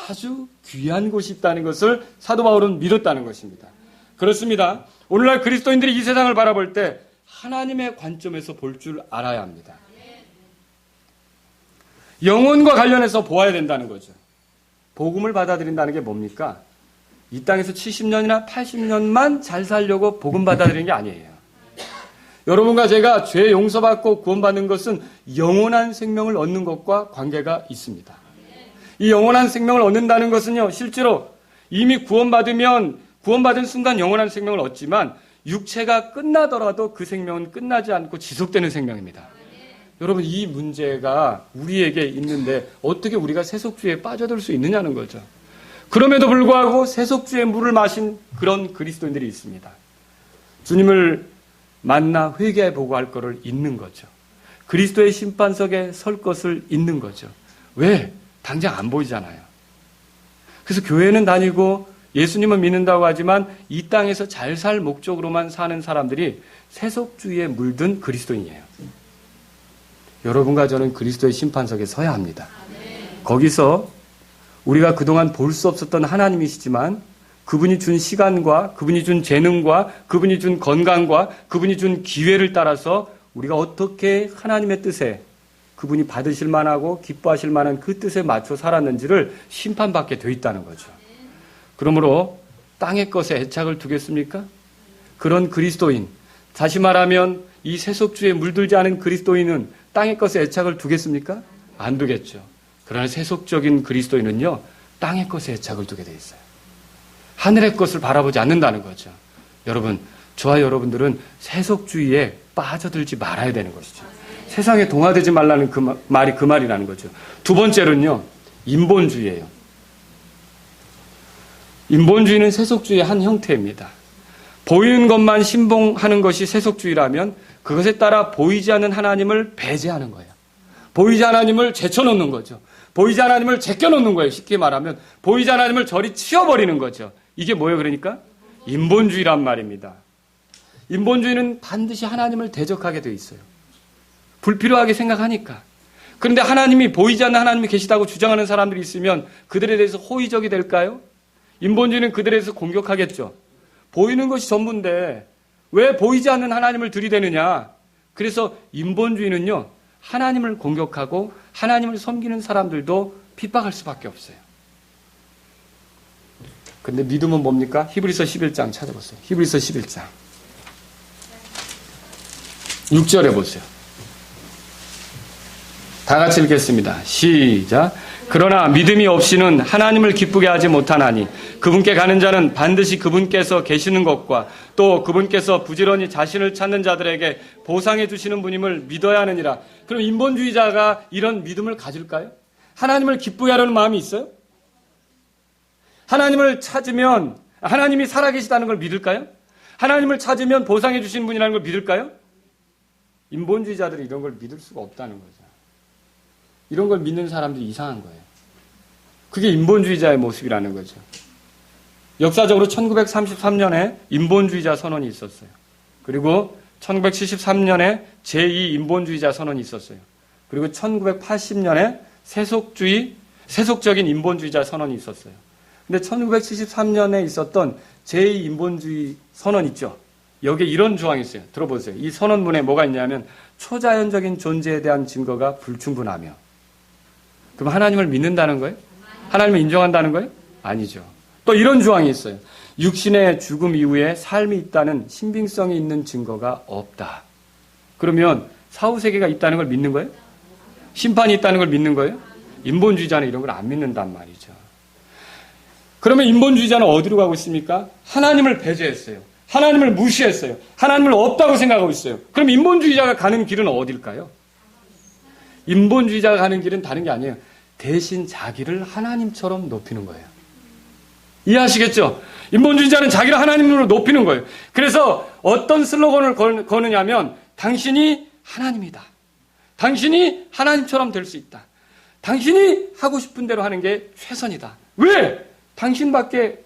아주 귀한 곳이 있다는 것을 사도 바울은 믿었다는 것입니다. 그렇습니다. 오늘날 그리스도인들이 이 세상을 바라볼 때 하나님의 관점에서 볼 줄 알아야 합니다. 영혼과 관련해서 보아야 된다는 거죠. 복음을 받아들인다는 게 뭡니까? 이 땅에서 70년이나 80년만 잘 살려고 복음 받아들이는 게 아니에요. 여러분과 제가 죄 용서받고 구원받는 것은 영원한 생명을 얻는 것과 관계가 있습니다. 이 영원한 생명을 얻는다는 것은요, 실제로 이미 구원받은 순간 영원한 생명을 얻지만 육체가 끝나더라도 그 생명은 끝나지 않고 지속되는 생명입니다. 여러분 이 문제가 우리에게 있는데 어떻게 우리가 세속주의에 빠져들 수 있느냐는 거죠. 그럼에도 불구하고 세속주의의 물을 마신 그런 그리스도인들이 있습니다. 주님을 만나 회개해 보고 할 것을 잊는 거죠. 그리스도의 심판석에 설 것을 잊는 거죠. 왜? 당장 안 보이잖아요. 그래서 교회는 다니고 예수님은 믿는다고 하지만 이 땅에서 잘 살 목적으로만 사는 사람들이 세속주의에 물든 그리스도인이에요. 여러분과 저는 그리스도의 심판석에 서야 합니다. 거기서 우리가 그동안 볼 수 없었던 하나님이시지만 그분이 준 시간과 그분이 준 재능과 그분이 준 건강과 그분이 준 기회를 따라서 우리가 어떻게 하나님의 뜻에 그분이 받으실 만하고 기뻐하실 만한 그 뜻에 맞춰 살았는지를 심판받게 돼 있다는 거죠. 그러므로 땅의 것에 애착을 두겠습니까? 그런 그리스도인, 다시 말하면 이 세속주의에 물들지 않은 그리스도인은 땅의 것에 애착을 두겠습니까? 안 두겠죠. 그러나 세속적인 그리스도인은요, 땅의 것에 애착을 두게 돼 있어요. 하늘의 것을 바라보지 않는다는 거죠. 여러분, 저와 여러분들은 세속주의에 빠져들지 말아야 되는 것이죠. 세상에 동화되지 말라는 말이 그 말이라는 거죠. 두 번째로는요, 인본주의예요. 인본주의는 세속주의의 한 형태입니다. 보이는 것만 신봉하는 것이 세속주의라면 그것에 따라 보이지 않는 하나님을 배제하는 거예요. 보이지 않는 하나님을 제쳐놓는 거죠. 보이지 않는 하나님을 제껴놓는 거예요. 쉽게 말하면 보이지 않는 하나님을 저리 치워버리는 거죠. 이게 뭐예요? 그러니까 인본주의란 말입니다. 인본주의는 반드시 하나님을 대적하게 되어 있어요. 불필요하게 생각하니까. 그런데 하나님이 보이지 않는 하나님이 계시다고 주장하는 사람들이 있으면 그들에 대해서 호의적이 될까요? 인본주의는 그들에 대해서 공격하겠죠. 보이는 것이 전부인데 왜 보이지 않는 하나님을 들이대느냐. 그래서 인본주의는요, 하나님을 공격하고 하나님을 섬기는 사람들도 핍박할 수밖에 없어요. 근데 믿음은 뭡니까? 히브리서 11장 찾아보세요. 히브리서 11장 6절에 보세요. 다 같이 읽겠습니다. 시작. 그러나 믿음이 없이는 하나님을 기쁘게 하지 못하나니 그분께 가는 자는 반드시 그분께서 계시는 것과 또 그분께서 부지런히 자신을 찾는 자들에게 보상해 주시는 분임을 믿어야 하느니라. 그럼 인본주의자가 이런 믿음을 가질까요? 하나님을 기쁘게 하려는 마음이 있어요? 하나님을 찾으면 하나님이 살아계시다는 걸 믿을까요? 하나님을 찾으면 보상해 주신 분이라는 걸 믿을까요? 인본주의자들이 이런 걸 믿을 수가 없다는 거죠. 이런 걸 믿는 사람들이 이상한 거예요. 그게 인본주의자의 모습이라는 거죠. 역사적으로 1933년에 인본주의자 선언이 있었어요. 그리고 1973년에 제2인본주의자 선언이 있었어요. 그리고 1980년에 세속적인 인본주의자 선언이 있었어요. 근데 1973년에 있었던 제2인본주의 선언 있죠. 여기에 이런 조항이 있어요. 들어보세요. 이 선언문에 뭐가 있냐면 초자연적인 존재에 대한 증거가 불충분하며. 그럼 하나님을 믿는다는 거예요? 하나님을 인정한다는 거예요? 아니죠. 또 이런 조항이 있어요. 육신의 죽음 이후에 삶이 있다는 신빙성이 있는 증거가 없다. 그러면 사후세계가 있다는 걸 믿는 거예요? 심판이 있다는 걸 믿는 거예요? 인본주의자는 이런 걸 안 믿는단 말이죠. 그러면 인본주의자는 어디로 가고 있습니까? 하나님을 배제했어요. 하나님을 무시했어요. 하나님을 없다고 생각하고 있어요. 그럼 인본주의자가 가는 길은 어딜까요? 인본주의자가 가는 길은 다른 게 아니에요. 대신 자기를 하나님처럼 높이는 거예요. 이해하시겠죠? 인본주의자는 자기를 하나님으로 높이는 거예요. 그래서 어떤 슬로건을 거느냐면 당신이 하나님이다. 당신이 하나님처럼 될 수 있다. 당신이 하고 싶은 대로 하는 게 최선이다. 왜? 당신밖에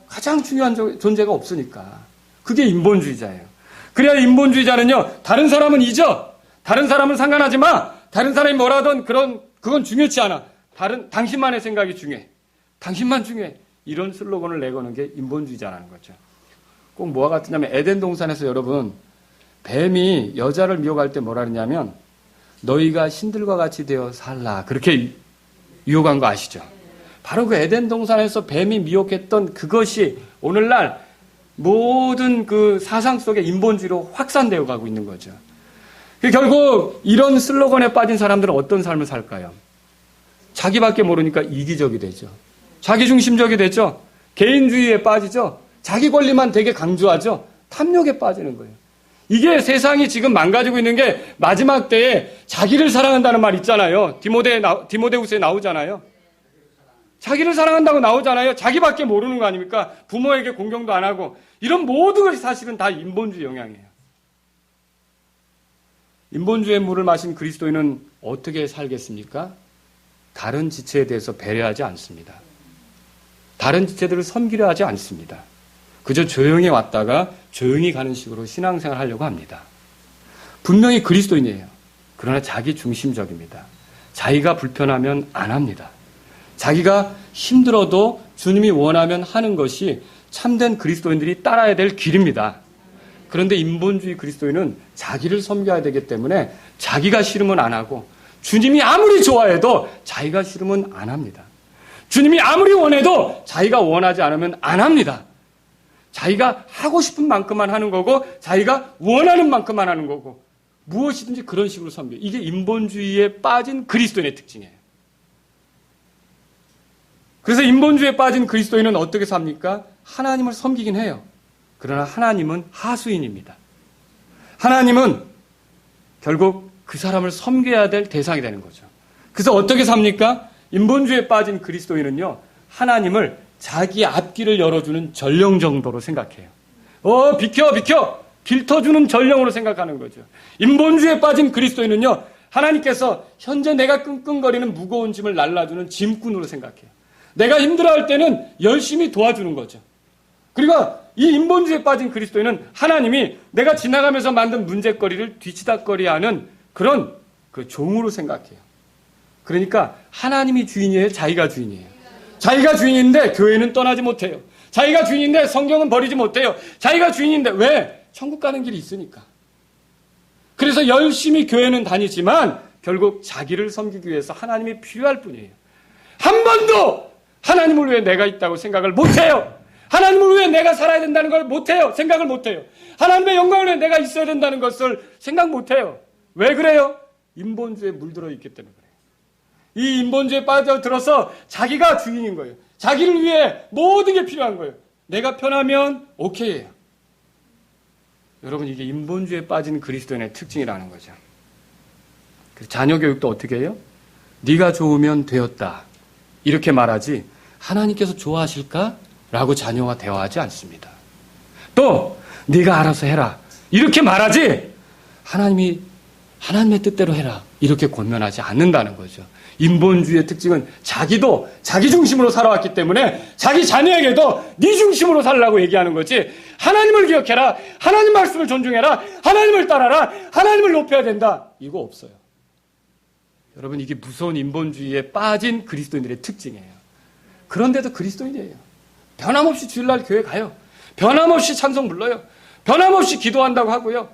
가장 중요한 존재가 없으니까. 그게 인본주의자예요. 그래야 인본주의자는요, 다른 사람은 잊어. 다른 사람은 상관하지 마. 다른 사람이 뭐라든 그건 중요치 않아. 당신만의 생각이 중요해. 당신만 중요해. 이런 슬로건을 내거는 게 인본주의자라는 거죠. 꼭 뭐와 같으냐면 에덴 동산에서 여러분, 뱀이 여자를 미혹할 때 뭐라 그러냐면 너희가 신들과 같이 되어 살라. 그렇게 유혹한 거 아시죠? 바로 그 에덴 동산에서 뱀이 미혹했던 그것이 오늘날 모든 그 사상 속에 인본주의로 확산되어 가고 있는 거죠. 결국 이런 슬로건에 빠진 사람들은 어떤 삶을 살까요? 자기밖에 모르니까 이기적이 되죠. 자기중심적이 되죠. 개인주의에 빠지죠. 자기 권리만 되게 강조하죠. 탐욕에 빠지는 거예요. 이게 세상이 지금 망가지고 있는 게 마지막 때에 자기를 사랑한다는 말 있잖아요. 디모데후서에 나오잖아요. 자기를 사랑한다고 나오잖아요. 자기밖에 모르는 거 아닙니까? 부모에게 공경도 안 하고. 이런 모든 것이 사실은 다 인본주의 영향이에요. 인본주의의 물을 마신 그리스도인은 어떻게 살겠습니까? 다른 지체에 대해서 배려하지 않습니다. 다른 지체들을 섬기려 하지 않습니다. 그저 조용히 왔다가 조용히 가는 식으로 신앙생활 하려고 합니다. 분명히 그리스도인이에요. 그러나 자기 중심적입니다. 자기가 불편하면 안 합니다. 자기가 힘들어도 주님이 원하면 하는 것이 참된 그리스도인들이 따라야 될 길입니다. 그런데 인본주의 그리스도인은 자기를 섬겨야 되기 때문에 자기가 싫으면 안 하고 주님이 아무리 좋아해도 자기가 싫으면 안 합니다. 주님이 아무리 원해도 자기가 원하지 않으면 안 합니다. 자기가 하고 싶은 만큼만 하는 거고 자기가 원하는 만큼만 하는 거고 무엇이든지 그런 식으로 섬겨요. 이게 인본주의에 빠진 그리스도인의 특징이에요. 그래서 인본주의에 빠진 그리스도인은 어떻게 삽니까? 하나님을 섬기긴 해요. 그러나 하나님은 하수인입니다. 하나님은 결국 그 사람을 섬겨야 될 대상이 되는 거죠. 그래서 어떻게 삽니까? 인본주의에 빠진 그리스도인은요, 하나님을 자기 앞길을 열어주는 전령 정도로 생각해요. 비켜! 길 터주는 전령으로 생각하는 거죠. 인본주의에 빠진 그리스도인은요, 하나님께서 현재 내가 끙끙거리는 무거운 짐을 날라주는 짐꾼으로 생각해요. 내가 힘들어할 때는 열심히 도와주는 거죠. 그리고 이 인본주의에 빠진 그리스도인은 하나님이 내가 지나가면서 만든 문제거리를 뒤치다거리하는 그런 그 종으로 생각해요. 그러니까 하나님이 주인이에요? 자기가 주인이에요? 자기가 주인인데 교회는 떠나지 못해요. 자기가 주인인데 성경은 버리지 못해요. 자기가 주인인데 왜? 천국 가는 길이 있으니까. 그래서 열심히 교회는 다니지만 결국 자기를 섬기기 위해서 하나님이 필요할 뿐이에요. 한 번도 하나님을 위해 내가 있다고 생각을 못해요. 하나님을 위해 내가 살아야 된다는 걸 못해요. 생각을 못해요. 하나님의 영광을 위해 내가 있어야 된다는 것을 생각 못해요. 왜 그래요? 인본주의에 물들어 있기 때문에 그래요. 이 인본주의에 빠져들어서 자기가 주인인 거예요. 자기를 위해 모든 게 필요한 거예요. 내가 편하면 오케이예요. 여러분, 이게 인본주의에 빠진 그리스도인의 특징이라는 거죠. 자녀 교육도 어떻게 해요? 네가 좋으면 되었다. 이렇게 말하지 하나님께서 좋아하실까라고 자녀와 대화하지 않습니다. 또 네가 알아서 해라 이렇게 말하지 하나님의 뜻대로 해라 이렇게 권면하지 않는다는 거죠. 인본주의의 특징은 자기도 자기 중심으로 살아왔기 때문에 자기 자녀에게도 네 중심으로 살라고 얘기하는 거지, 하나님을 기억해라, 하나님 말씀을 존중해라, 하나님을 따라라, 하나님을 높여야 된다, 이거 없어요. 여러분, 이게 무서운 인본주의에 빠진 그리스도인들의 특징이에요. 그런데도 그리스도인이에요. 변함없이 주일날 교회 가요. 변함없이 찬송 불러요. 변함없이 기도한다고 하고요.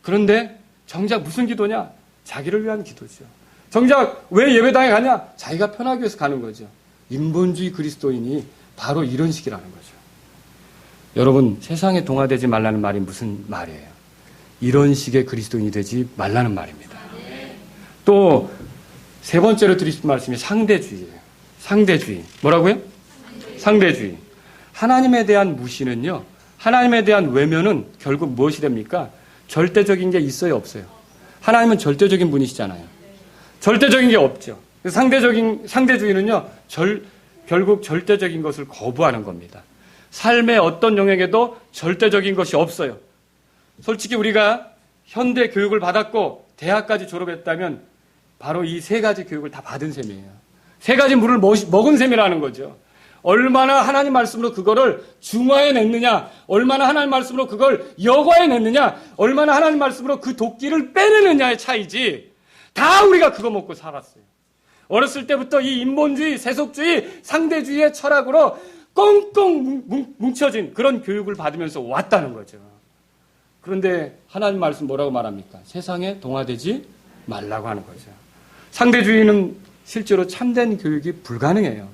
그런데 정작 무슨 기도냐? 자기를 위한 기도죠. 정작 왜 예배당에 가냐? 자기가 편하기 위해서 가는 거죠. 인본주의 그리스도인이 바로 이런 식이라는 거죠. 여러분, 세상에 동화되지 말라는 말이 무슨 말이에요? 이런 식의 그리스도인이 되지 말라는 말입니다. 또 세 번째로 드릴 말씀이 상대주의예요. 상대주의. 뭐라고요? 상대주의. 하나님에 대한 무시는요, 하나님에 대한 외면은 결국 무엇이 됩니까? 절대적인 게 있어요, 없어요? 하나님은 절대적인 분이시잖아요. 절대적인 게 없죠. 상대주의는요, 결국 절대적인 것을 거부하는 겁니다. 삶의 어떤 영역에도 절대적인 것이 없어요. 솔직히 우리가 현대 교육을 받았고 대학까지 졸업했다면 바로 이 세 가지 교육을 다 받은 셈이에요. 세 가지 물을 먹은 셈이라는 거죠. 얼마나 하나님 말씀으로 그거를 중화해냈느냐, 얼마나 하나님 말씀으로 그걸 여과해냈느냐, 얼마나 하나님 말씀으로 그 도끼를 빼내느냐의 차이지, 다 우리가 그거 먹고 살았어요. 어렸을 때부터 이 인본주의, 세속주의, 상대주의의 철학으로 꽁꽁 뭉쳐진 그런 교육을 받으면서 왔다는 거죠. 그런데 하나님 말씀 뭐라고 말합니까? 세상에 동화되지 말라고 하는 거죠. 상대주의는 실제로 참된 교육이 불가능해요.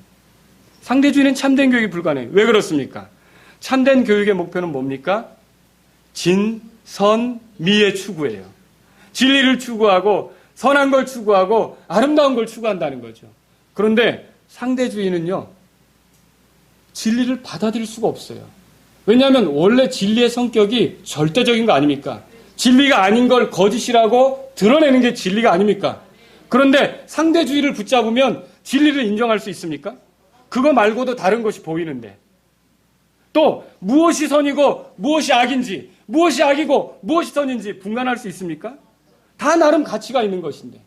상대주의는 참된 교육이 불가능해요. 왜 그렇습니까? 참된 교육의 목표는 뭡니까? 진, 선, 미의 추구예요. 진리를 추구하고 선한 걸 추구하고 아름다운 걸 추구한다는 거죠. 그런데 상대주의는요, 진리를 받아들일 수가 없어요. 왜냐하면 원래 진리의 성격이 절대적인 거 아닙니까? 진리가 아닌 걸 거짓이라고 드러내는 게 진리가 아닙니까? 그런데 상대주의를 붙잡으면 진리를 인정할 수 있습니까? 그거 말고도 다른 것이 보이는데, 또 무엇이 선이고 무엇이 악인지, 무엇이 악이고 무엇이 선인지 분간할 수 있습니까? 다 나름 가치가 있는 것인데,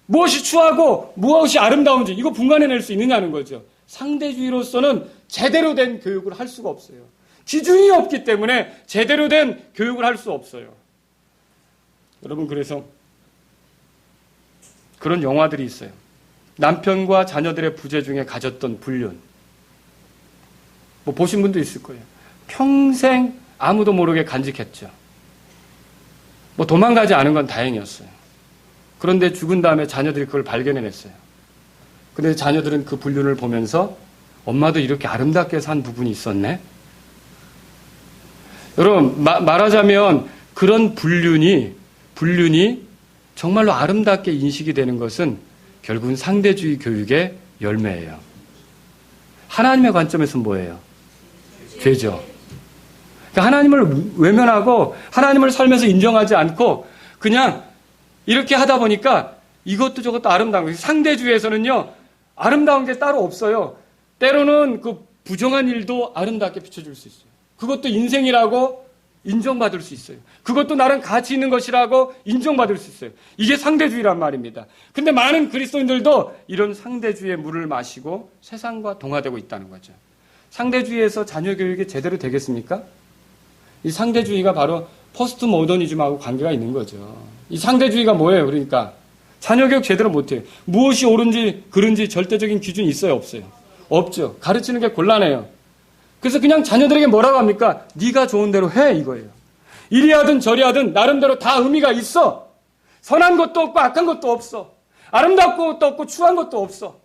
무엇이 추하고 무엇이 아름다운지 이거 분간해낼 수 있느냐는 거죠. 상대주의로서는 제대로 된 교육을 할 수가 없어요. 기준이 없기 때문에 제대로 된 교육을 할 수 없어요. 여러분, 그래서 그런 영화들이 있어요. 남편과 자녀들의 부재 중에 가졌던 불륜. 뭐 보신 분도 있을 거예요. 평생 아무도 모르게 간직했죠. 뭐 도망가지 않은 건 다행이었어요. 그런데 죽은 다음에 자녀들이 그걸 발견해냈어요. 근데 자녀들은 그 불륜을 보면서 엄마도 이렇게 아름답게 산 부분이 있었네? 여러분, 말하자면 그런 불륜이 정말로 아름답게 인식이 되는 것은 결국은 상대주의 교육의 열매예요. 하나님의 관점에서는 뭐예요? 죄죠. 그러니까 하나님을 외면하고 하나님을 삶에서 인정하지 않고 그냥 이렇게 하다 보니까 이것도 저것도 아름다운 거예요. 상대주의에서는요, 아름다운 게 따로 없어요. 때로는 그 부정한 일도 아름답게 비춰줄 수 있어요. 그것도 인생이라고 인정받을 수 있어요. 그것도 나름 가치 있는 것이라고 인정받을 수 있어요. 이게 상대주의란 말입니다. 근데 많은 그리스도인들도 이런 상대주의의 물을 마시고 세상과 동화되고 있다는 거죠. 상대주의에서 자녀 교육이 제대로 되겠습니까? 이 상대주의가 바로 포스트 모더니즘하고 관계가 있는 거죠. 이 상대주의가 뭐예요? 그러니까 자녀 교육 제대로 못해요. 무엇이 옳은지 그른지 절대적인 기준이 있어요? 없어요? 없죠. 가르치는 게 곤란해요. 그래서 그냥 자녀들에게 뭐라고 합니까? 네가 좋은 대로 해, 이거예요. 이리 하든 저리 하든 나름대로 다 의미가 있어. 선한 것도 없고 악한 것도 없어. 아름답고 것도 없고 추한 것도 없어.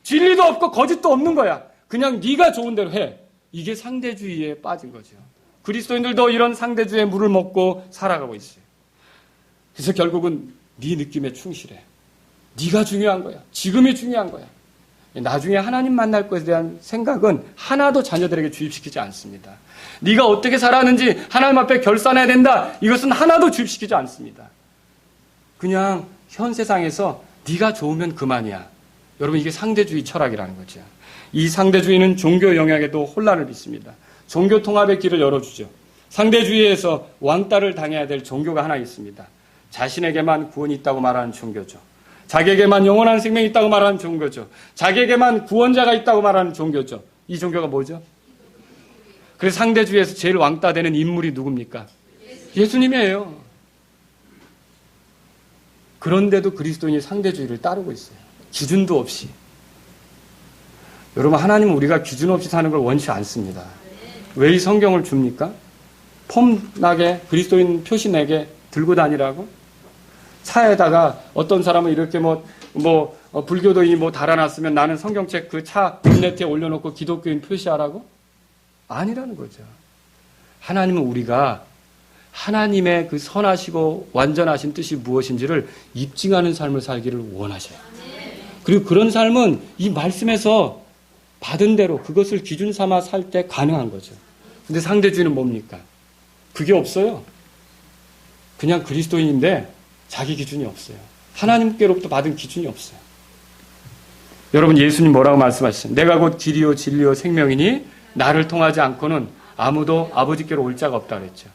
진리도 없고 거짓도 없는 거야. 그냥 네가 좋은 대로 해. 이게 상대주의에 빠진 거죠. 그리스도인들도 이런 상대주의의 물을 먹고 살아가고 있어요. 그래서 결국은 네 느낌에 충실해. 네가 중요한 거야. 지금이 중요한 거야. 나중에 하나님 만날 것에 대한 생각은 하나도 자녀들에게 주입시키지 않습니다. 네가 어떻게 살았는지 하나님 앞에 결산해야 된다. 이것은 하나도 주입시키지 않습니다. 그냥 현 세상에서 네가 좋으면 그만이야. 여러분 이게 상대주의 철학이라는 거죠. 이 상대주의는 종교 영역에도 혼란을 빚습니다. 종교 통합의 길을 열어주죠. 상대주의에서 왕따를 당해야 될 종교가 하나 있습니다. 자신에게만 구원이 있다고 말하는 종교죠. 자기에게만 영원한 생명이 있다고 말하는 종교죠. 자기에게만 구원자가 있다고 말하는 종교죠. 이 종교가 뭐죠? 그래서 상대주의에서 제일 왕따되는 인물이 누굽니까? 예수님이에요. 그런데도 그리스도인이 상대주의를 따르고 있어요. 기준도 없이. 여러분, 하나님은 우리가 기준 없이 사는 걸 원치 않습니다. 왜 이 성경을 줍니까? 폼나게 그리스도인 표시 내게 들고 다니라고? 차에다가 어떤 사람은 이렇게 불교도인이 달아놨으면 나는 성경책 그 차 본네트에 올려놓고 기독교인 표시하라고? 아니라는 거죠. 하나님은 우리가 하나님의 그 선하시고 완전하신 뜻이 무엇인지를 입증하는 삶을 살기를 원하셔요. 그리고 그런 삶은 이 말씀에서 받은 대로 그것을 기준 삼아 살 때 가능한 거죠. 근데 상대주의는 뭡니까? 그게 없어요. 그냥 그리스도인인데 자기 기준이 없어요. 하나님께로부터 받은 기준이 없어요. 여러분, 예수님 뭐라고 말씀하셨어요? 내가 곧 길이요 진리요 생명이니 나를 통하지 않고는 아무도 아버지께로 올 자가 없다 그랬죠.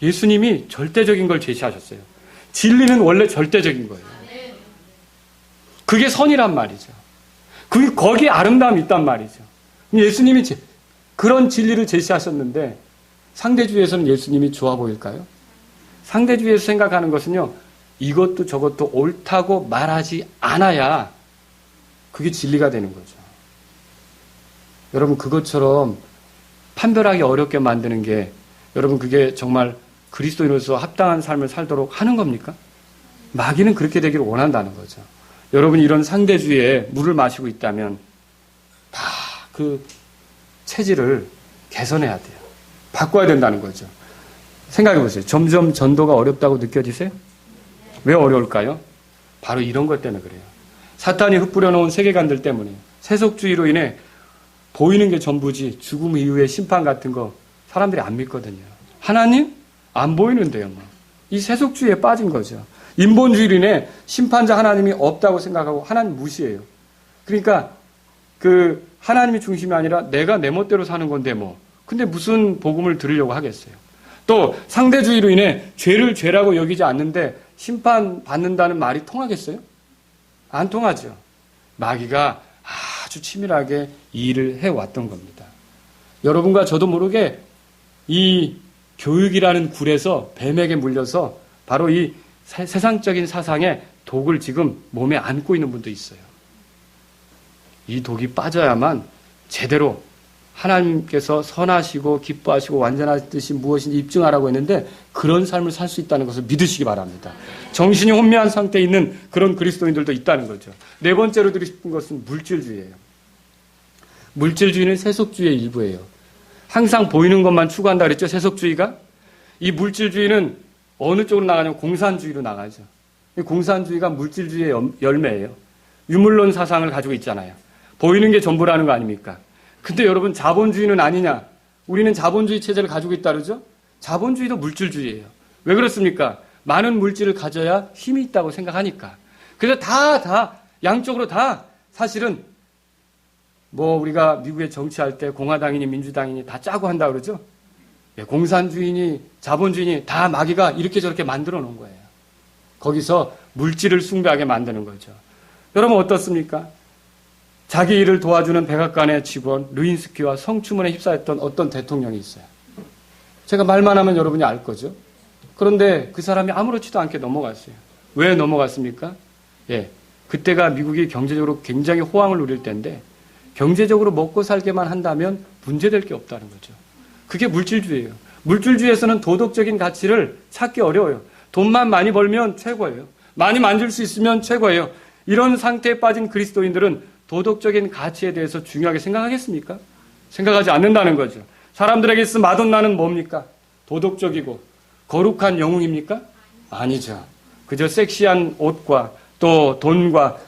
예수님이 절대적인 걸 제시하셨어요. 진리는 원래 절대적인 거예요. 그게 선이란 말이죠. 거기에 아름다움이 있단 말이죠. 예수님이 그런 진리를 제시하셨는데 상대주의에서는 예수님이 좋아 보일까요? 상대주의에서 생각하는 것은요, 이것도 저것도 옳다고 말하지 않아야 그게 진리가 되는 거죠. 여러분, 그것처럼 판별하기 어렵게 만드는 게 여러분 그게 정말 그리스도인으로서 합당한 삶을 살도록 하는 겁니까? 마귀는 그렇게 되기를 원한다는 거죠. 여러분이 이런 상대주의에 물을 마시고 있다면 다 그 체질을 개선해야 돼요. 바꿔야 된다는 거죠. 생각해 보세요. 점점 전도가 어렵다고 느껴지세요? 왜 어려울까요? 바로 이런 것 때문에 그래요. 사탄이 흩뿌려 놓은 세계관들 때문에 세속주의로 인해 보이는 게 전부지 죽음 이후의 심판 같은 거 사람들이 안 믿거든요. 하나님? 안 보이는데요. 이 세속주의에 빠진 거죠. 인본주의로 인해 심판자 하나님이 없다고 생각하고 하나님 무시해요. 그러니까 그 하나님이 중심이 아니라 내가 내 멋대로 사는 건데 근데 무슨 복음을 들으려고 하겠어요. 또 상대주의로 인해 죄를 죄라고 여기지 않는데 심판받는다는 말이 통하겠어요? 안 통하죠. 마귀가 아주 치밀하게 이 일을 해왔던 겁니다. 여러분과 저도 모르게 이 교육이라는 굴에서 뱀에게 물려서 바로 이 세상적인 사상의 독을 지금 몸에 안고 있는 분도 있어요. 이 독이 빠져야만 제대로 하나님께서 선하시고 기뻐하시고 완전한 뜻이 무엇인지 입증하라고 했는데 그런 삶을 살 수 있다는 것을 믿으시기 바랍니다. 정신이 혼미한 상태에 있는 그런 그리스도인들도 있다는 거죠. 네 번째로 드리고 싶은 것은 물질주의예요. 물질주의는 세속주의의 일부예요. 항상 보이는 것만 추구한다 그랬죠, 세속주의가? 이 물질주의는 어느 쪽으로 나가냐면 공산주의로 나가죠. 공산주의가 물질주의의 열매예요. 유물론 사상을 가지고 있잖아요. 보이는 게 전부라는 거 아닙니까? 근데 여러분, 자본주의는 아니냐? 우리는 자본주의 체제를 가지고 있다 그러죠? 자본주의도 물질주의예요. 왜 그렇습니까? 많은 물질을 가져야 힘이 있다고 생각하니까. 그래서 다 양쪽으로 다 사실은 우리가 미국에 정치할 때 공화당이니 민주당이니 다 짜고 한다 그러죠? 공산주의니 자본주의니 다 마귀가 이렇게 저렇게 만들어 놓은 거예요. 거기서 물질을 숭배하게 만드는 거죠. 여러분 어떻습니까? 자기 일을 도와주는 백악관의 직원 르인스키와 성추문에 휩싸였던 어떤 대통령이 있어요. 제가 말만 하면 여러분이 알 거죠. 그런데 그 사람이 아무렇지도 않게 넘어갔어요. 왜 넘어갔습니까? 그때가 미국이 경제적으로 굉장히 호황을 누릴 때인데 경제적으로 먹고 살게만 한다면 문제될 게 없다는 거죠. 그게 물질주의예요. 물질주의에서는 도덕적인 가치를 찾기 어려워요. 돈만 많이 벌면 최고예요. 많이 만질 수 있으면 최고예요. 이런 상태에 빠진 그리스도인들은 도덕적인 가치에 대해서 중요하게 생각하겠습니까? 생각하지 않는다는 거죠. 사람들에게 있어 마돈나는 뭡니까? 도덕적이고 거룩한 영웅입니까? 아니죠. 그저 섹시한 옷과 또 돈과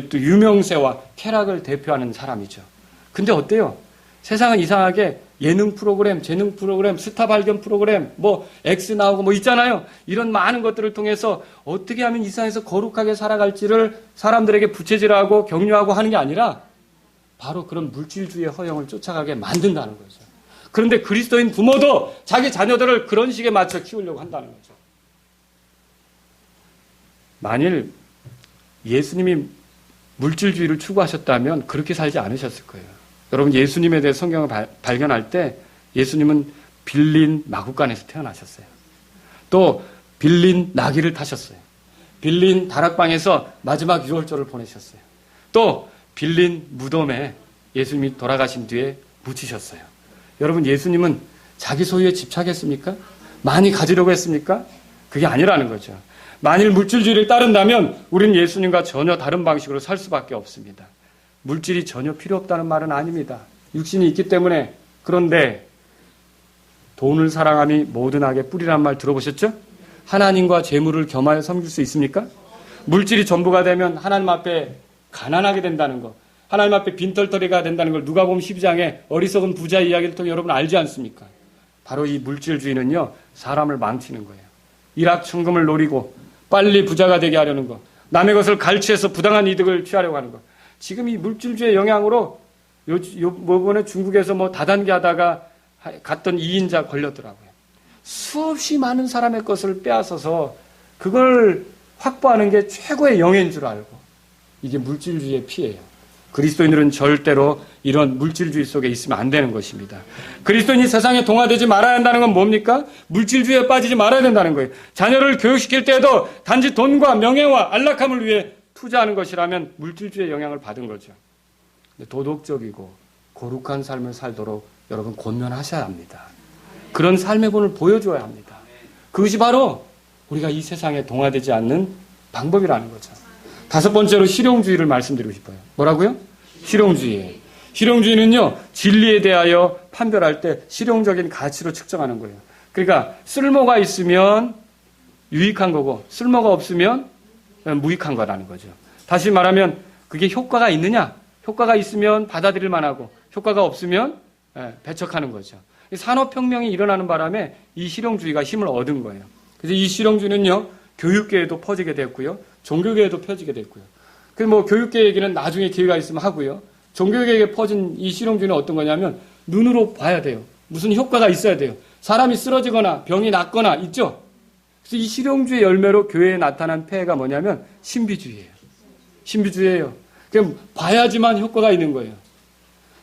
또 유명세와 쾌락을 대표하는 사람이죠. 근데 어때요? 세상은 이상하게 예능 프로그램, 재능 프로그램, 스타 발견 프로그램, 뭐 X 나오고 뭐 있잖아요. 이런 많은 것들을 통해서 어떻게 하면 이 세상에서 거룩하게 살아갈지를 사람들에게 부채질하고 격려하고 하는 게 아니라 바로 그런 물질주의의 허영을 쫓아가게 만든다는 거죠. 그런데 그리스도인 부모도 자기 자녀들을 그런 식에 맞춰 키우려고 한다는 거죠. 만일 예수님이 물질주의를 추구하셨다면 그렇게 살지 않으셨을 거예요. 여러분, 예수님에 대해 성경을 발견할 때 예수님은 빌린 마구간에서 태어나셨어요. 또 빌린 나귀를 타셨어요. 빌린 다락방에서 마지막 유월절을 보내셨어요. 또 빌린 무덤에 예수님이 돌아가신 뒤에 묻히셨어요. 여러분, 예수님은 자기 소유에 집착했습니까? 많이 가지려고 했습니까? 그게 아니라는 거죠. 만일 물질주의를 따른다면 우리는 예수님과 전혀 다른 방식으로 살 수밖에 없습니다. 물질이 전혀 필요 없다는 말은 아닙니다. 육신이 있기 때문에. 그런데 돈을 사랑함이 모든 악의 뿌리란 말 들어보셨죠? 하나님과 재물을 겸하여 섬길 수 있습니까? 물질이 전부가 되면 하나님 앞에 가난하게 된다는 거, 하나님 앞에 빈털터리가 된다는 걸 누가복음 12장에 어리석은 부자 이야기를 통해 여러분 알지 않습니까? 바로 이 물질주의는요, 사람을 망치는 거예요. 일확천금을 노리고 빨리 부자가 되게 하려는 거, 남의 것을 갈취해서 부당한 이득을 취하려고 하는 거. 지금 이 물질주의 영향으로 요번에 중국에서 뭐 다단계 하다가 갔던 2인자 걸렸더라고요. 수없이 많은 사람의 것을 빼앗아서 그걸 확보하는 게 최고의 영예인 줄 알고, 이게 물질주의의 피해예요. 그리스도인들은 절대로 이런 물질주의 속에 있으면 안 되는 것입니다. 그리스도인이 세상에 동화되지 말아야 한다는 건 뭡니까? 물질주의에 빠지지 말아야 된다는 거예요. 자녀를 교육시킬 때에도 단지 돈과 명예와 안락함을 위해 투자하는 것이라면 물질주의의 영향을 받은 거죠. 도덕적이고 거룩한 삶을 살도록 여러분 권면하셔야 합니다. 그런 삶의 본을 보여줘야 합니다. 그것이 바로 우리가 이 세상에 동화되지 않는 방법이라는 거죠. 다섯 번째로 실용주의를 말씀드리고 싶어요. 뭐라고요? 실용주의. 실용주의는요, 진리에 대하여 판별할 때 실용적인 가치로 측정하는 거예요. 그러니까 쓸모가 있으면 유익한 거고 쓸모가 없으면 무익한 거라는 거죠. 다시 말하면 그게 효과가 있느냐? 효과가 있으면 받아들일 만하고 효과가 없으면 배척하는 거죠. 산업혁명이 일어나는 바람에 이 실용주의가 힘을 얻은 거예요. 그래서 이 실용주의는요, 교육계에도 퍼지게 됐고요, 종교계에도 펴지게 됐고요. 그래서 뭐 교육계 얘기는 나중에 기회가 있으면 하고요. 종교계에 퍼진 이 실용주의는 어떤 거냐면 눈으로 봐야 돼요. 무슨 효과가 있어야 돼요. 사람이 쓰러지거나 병이 낫거나 있죠. 그래서 이 실용주의 열매로 교회에 나타난 폐해가 뭐냐면 신비주의예요. 신비주의예요. 그냥 봐야지만 효과가 있는 거예요.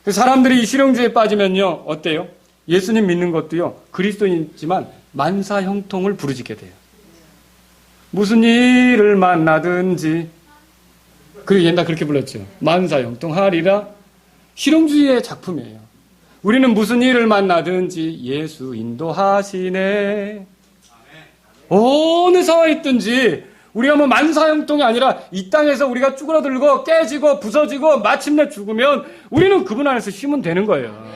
그래서 사람들이 이 실용주의에 빠지면요, 어때요? 예수님 믿는 것도요, 그리스도인이지만 만사형통을 부르짖게 돼요. 무슨 일을 만나든지, 그리고 옛날 그렇게 불렀죠. 만사형통하리라. 실용주의의 작품이에요. 우리는 무슨 일을 만나든지 예수 인도하시네. 어느 상황에 있든지 우리가 뭐 만사형통이 아니라 이 땅에서 우리가 쭈그러들고 깨지고 부서지고 마침내 죽으면 우리는 그분 안에서 쉬면 되는 거예요.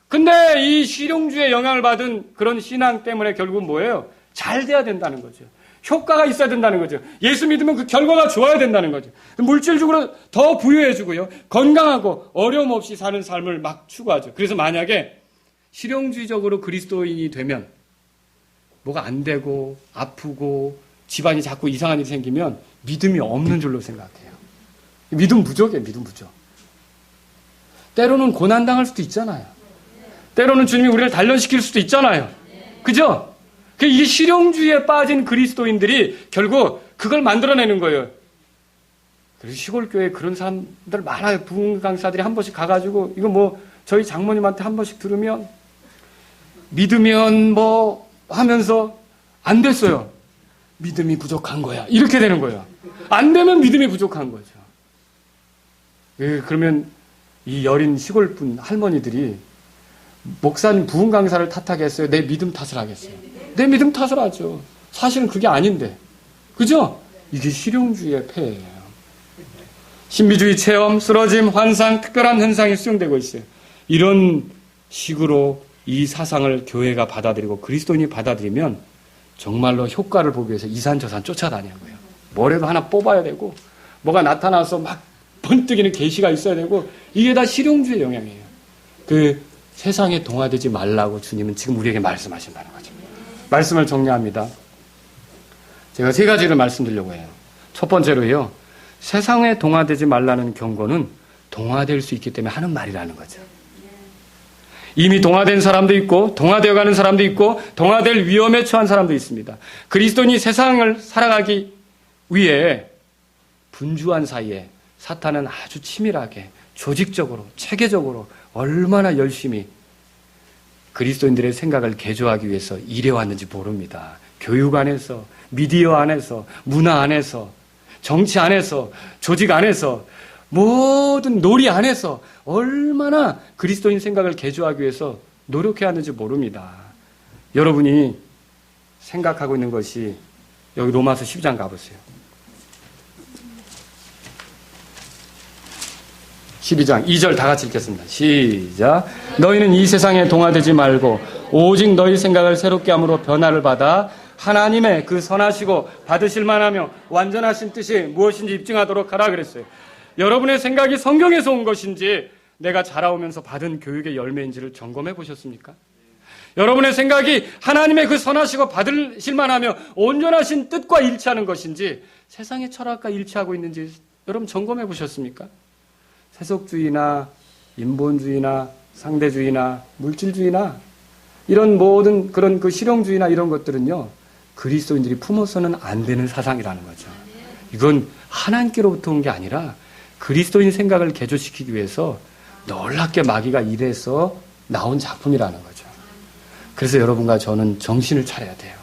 근데 이 실용주의의 영향을 받은 그런 신앙 때문에 결국은 뭐예요? 잘 돼야 된다는 거죠. 효과가 있어야 된다는 거죠. 예수 믿으면 그 결과가 좋아야 된다는 거죠. 물질적으로 더 부유해지고요, 건강하고 어려움 없이 사는 삶을 막 추구하죠. 그래서 만약에 실용주의적으로 그리스도인이 되면 뭐가 안 되고 아프고 집안이 자꾸 이상한 일이 생기면 믿음이 없는 줄로 생각해요. 믿음 부족이에요. 믿음 부족. 때로는 고난당할 수도 있잖아요. 때로는 주님이 우리를 단련시킬 수도 있잖아요. 그죠? 이게 실용주의에 빠진 그리스도인들이 결국 그걸 만들어내는 거예요. 그래서 시골교회에 그런 사람들 많아요. 부흥 강사들이 한 번씩 가가지고 이거 뭐 저희 장모님한테 한 번씩 들으면 믿으면 뭐 하면서 안 됐어요. 믿음이 부족한 거야. 이렇게 되는 거예요. 안 되면 믿음이 부족한 거죠. 그러면 이 여린 시골분 할머니들이 목사님 부흥 강사를 탓하겠어요? 내 믿음 탓을 하겠어요? 내 믿음 탓을 하죠. 사실은 그게 아닌데. 그죠? 이게 실용주의의 폐해예요. 신비주의 체험, 쓰러짐, 환상, 특별한 현상이 수용되고 있어요. 이런 식으로 이 사상을 교회가 받아들이고 그리스도인이 받아들이면 정말로 효과를 보기 위해서 이산저산 쫓아다니는 거예요. 뭐라도 하나 뽑아야 되고 뭐가 나타나서 막 번뜩이는 계시가 있어야 되고 이게 다 실용주의 영향이에요. 세상에 동화되지 말라고 주님은 지금 우리에게 말씀하신다는 거죠. 말씀을 정리합니다. 제가 세 가지를 말씀드리려고 해요. 첫 번째로요, 세상에 동화되지 말라는 경고는 동화될 수 있기 때문에 하는 말이라는 거죠. 이미 동화된 사람도 있고 동화되어 가는 사람도 있고 동화될 위험에 처한 사람도 있습니다. 그리스도인이 세상을 살아가기 위해 분주한 사이에 사탄은 아주 치밀하게 조직적으로 체계적으로 얼마나 열심히 그리스도인들의 생각을 개조하기 위해서 일해왔는지 모릅니다. 교육 안에서, 미디어 안에서, 문화 안에서, 정치 안에서, 조직 안에서, 모든 놀이 안에서 얼마나 그리스도인 생각을 개조하기 위해서 노력해왔는지 모릅니다. 여러분이 생각하고 있는 것이 여기 로마서 10장 가보세요. 12장 2절 다 같이 읽겠습니다. 시작. 너희는 이 세상에 동화되지 말고 오직 너희 생각을 새롭게 함으로 변화를 받아 하나님의 그 선하시고 받으실 만하며 완전하신 뜻이 무엇인지 입증하도록 하라 그랬어요. 여러분의 생각이 성경에서 온 것인지 내가 자라오면서 받은 교육의 열매인지를 점검해 보셨습니까? 여러분의 생각이 하나님의 그 선하시고 받으실 만하며 온전하신 뜻과 일치하는 것인지 세상의 철학과 일치하고 있는지 여러분 점검해 보셨습니까? 세속주의나 인본주의나 상대주의나 물질주의나 이런 모든 그런 그 실용주의나 이런 것들은요, 그리스도인들이 품어서는 안 되는 사상이라는 거죠. 이건 하나님께로부터 온 게 아니라 그리스도인 생각을 개조시키기 위해서 놀랍게 마귀가 일해서 나온 작품이라는 거죠. 그래서 여러분과 저는 정신을 차려야 돼요.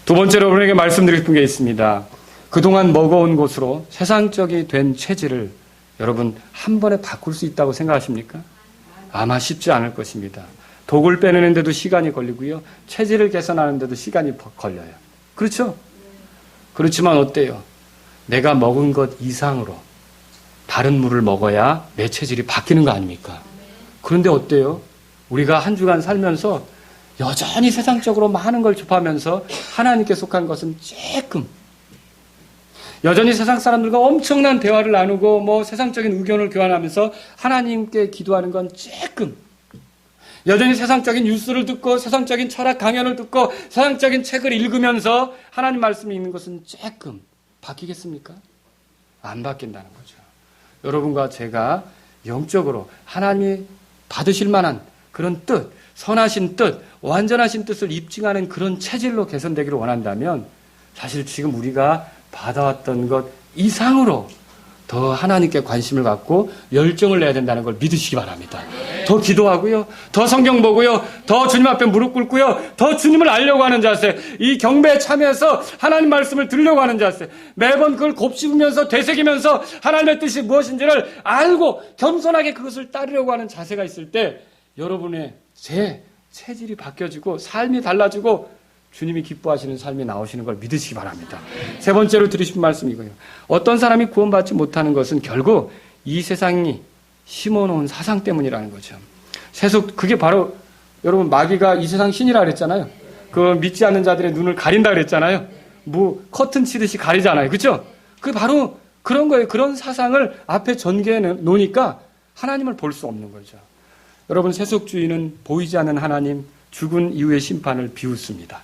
두 번째로 여러분에게 말씀드리고 싶은 게 있습니다. 그동안 먹어온 것으로 세상적이 된 체질을 여러분 한 번에 바꿀 수 있다고 생각하십니까? 아마 쉽지 않을 것입니다. 독을 빼내는데도 시간이 걸리고요. 체질을 개선하는데도 시간이 걸려요. 그렇죠? 그렇지만 어때요? 내가 먹은 것 이상으로 다른 물을 먹어야 내 체질이 바뀌는 거 아닙니까? 그런데 어때요? 우리가 한 주간 살면서 여전히 세상적으로 많은 걸 접하면서 하나님께 속한 것은 조금, 여전히 세상 사람들과 엄청난 대화를 나누고 뭐 세상적인 의견을 교환하면서 하나님께 기도하는 건 조금, 여전히 세상적인 뉴스를 듣고 세상적인 철학 강연을 듣고 세상적인 책을 읽으면서 하나님 말씀이 있는 것은 조금 바뀌겠습니까? 안 바뀐다는 거죠. 여러분과 제가 영적으로 하나님이 받으실 만한 그런 뜻, 선하신 뜻, 완전하신 뜻을 입증하는 그런 체질로 개선되기를 원한다면 사실 지금 우리가 받아왔던 것 이상으로 더 하나님께 관심을 갖고 열정을 내야 된다는 걸 믿으시기 바랍니다. 더 기도하고요. 더 성경 보고요. 더 주님 앞에 무릎 꿇고요. 더 주님을 알려고 하는 자세. 이 경배에 참여해서 하나님 말씀을 들으려고 하는 자세. 매번 그걸 곱씹으면서 되새기면서 하나님의 뜻이 무엇인지를 알고 겸손하게 그것을 따르려고 하는 자세가 있을 때 여러분의 제 체질이 바뀌어지고 삶이 달라지고 주님이 기뻐하시는 삶이 나오시는 걸 믿으시기 바랍니다. 세 번째로 드리신 말씀이 이거예요. 어떤 사람이 구원받지 못하는 것은 결국 이 세상이 심어놓은 사상 때문이라는 거죠. 그게 바로 여러분 마귀가 이 세상 신이라 그랬잖아요. 그 믿지 않는 자들의 눈을 가린다 그랬잖아요. 커튼 치듯이 가리잖아요. 그렇죠? 그게 바로 그런 거예요. 그런 사상을 앞에 전개해 놓으니까 하나님을 볼 수 없는 거죠. 여러분 세속주의는 보이지 않는 하나님, 죽은 이후의 심판을 비웃습니다.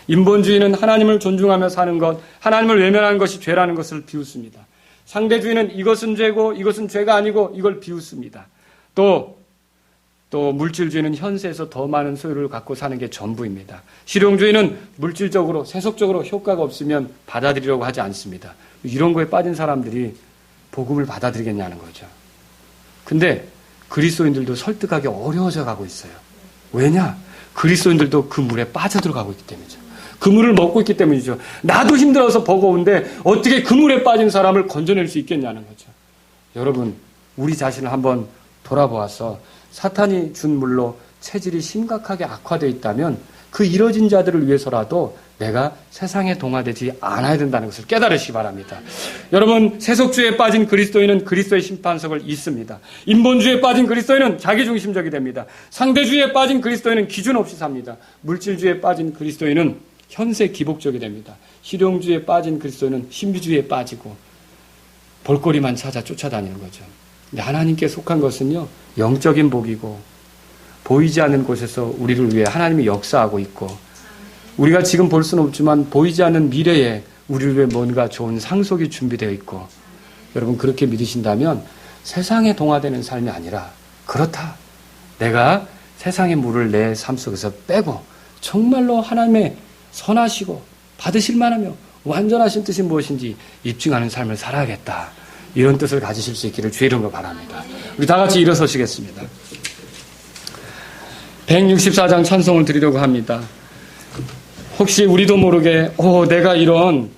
인본주의는 하나님을 존중하며 사는 것, 하나님을 외면하는 것이 죄라는 것을 비웃습니다. 상대주의는 이것은 죄고 이것은 죄가 아니고 이걸 비웃습니다. 또 물질주의는 현세에서 더 많은 소유를 갖고 사는 게 전부입니다. 실용주의는 물질적으로 세속적으로 효과가 없으면 받아들이려고 하지 않습니다. 이런 거에 빠진 사람들이 복음을 받아들이겠냐는 거죠. 근데 그리스도인들도 설득하기 어려워져 가고 있어요. 왜냐? 그리스도인들도 그 물에 빠져들어가고 있기 때문이죠. 그 물을 먹고 있기 때문이죠. 나도 힘들어서 버거운데 어떻게 그 물에 빠진 사람을 건져낼 수 있겠냐는 거죠. 여러분, 우리 자신을 한번 돌아보아서 사탄이 준 물로 체질이 심각하게 악화되어 있다면 그 이뤄진 자들을 위해서라도 내가 세상에 동화되지 않아야 된다는 것을 깨달으시기 바랍니다. 여러분, 세속주의에 빠진 그리스도인은 그리스도의 심판석을 잇습니다. 인본주의에 빠진 그리스도인은 자기중심적이 됩니다. 상대주의에 빠진 그리스도인은 기준 없이 삽니다. 물질주의에 빠진 그리스도인은 현세 기복적이 됩니다. 실용주의에 빠진 그리스도인은 신비주의에 빠지고 볼거리만 찾아 쫓아다니는 거죠. 근데 하나님께 속한 것은요, 영적인 복이고 보이지 않는 곳에서 우리를 위해 하나님이 역사하고 있고, 우리가 지금 볼 수는 없지만 보이지 않는 미래에 우리를 위해 뭔가 좋은 상속이 준비되어 있고, 여러분 그렇게 믿으신다면 세상에 동화되는 삶이 아니라, 그렇다, 내가 세상의 물을 내 삶 속에서 빼고 정말로 하나님의 선하시고 받으실 만하며 완전하신 뜻이 무엇인지 입증하는 삶을 살아야겠다, 이런 뜻을 가지실 수 있기를 주의 이름으로 바랍니다. 우리 다 같이 일어서시겠습니다. 164장 찬송을 드리려고 합니다. 혹시 우리도 모르게 내가 이런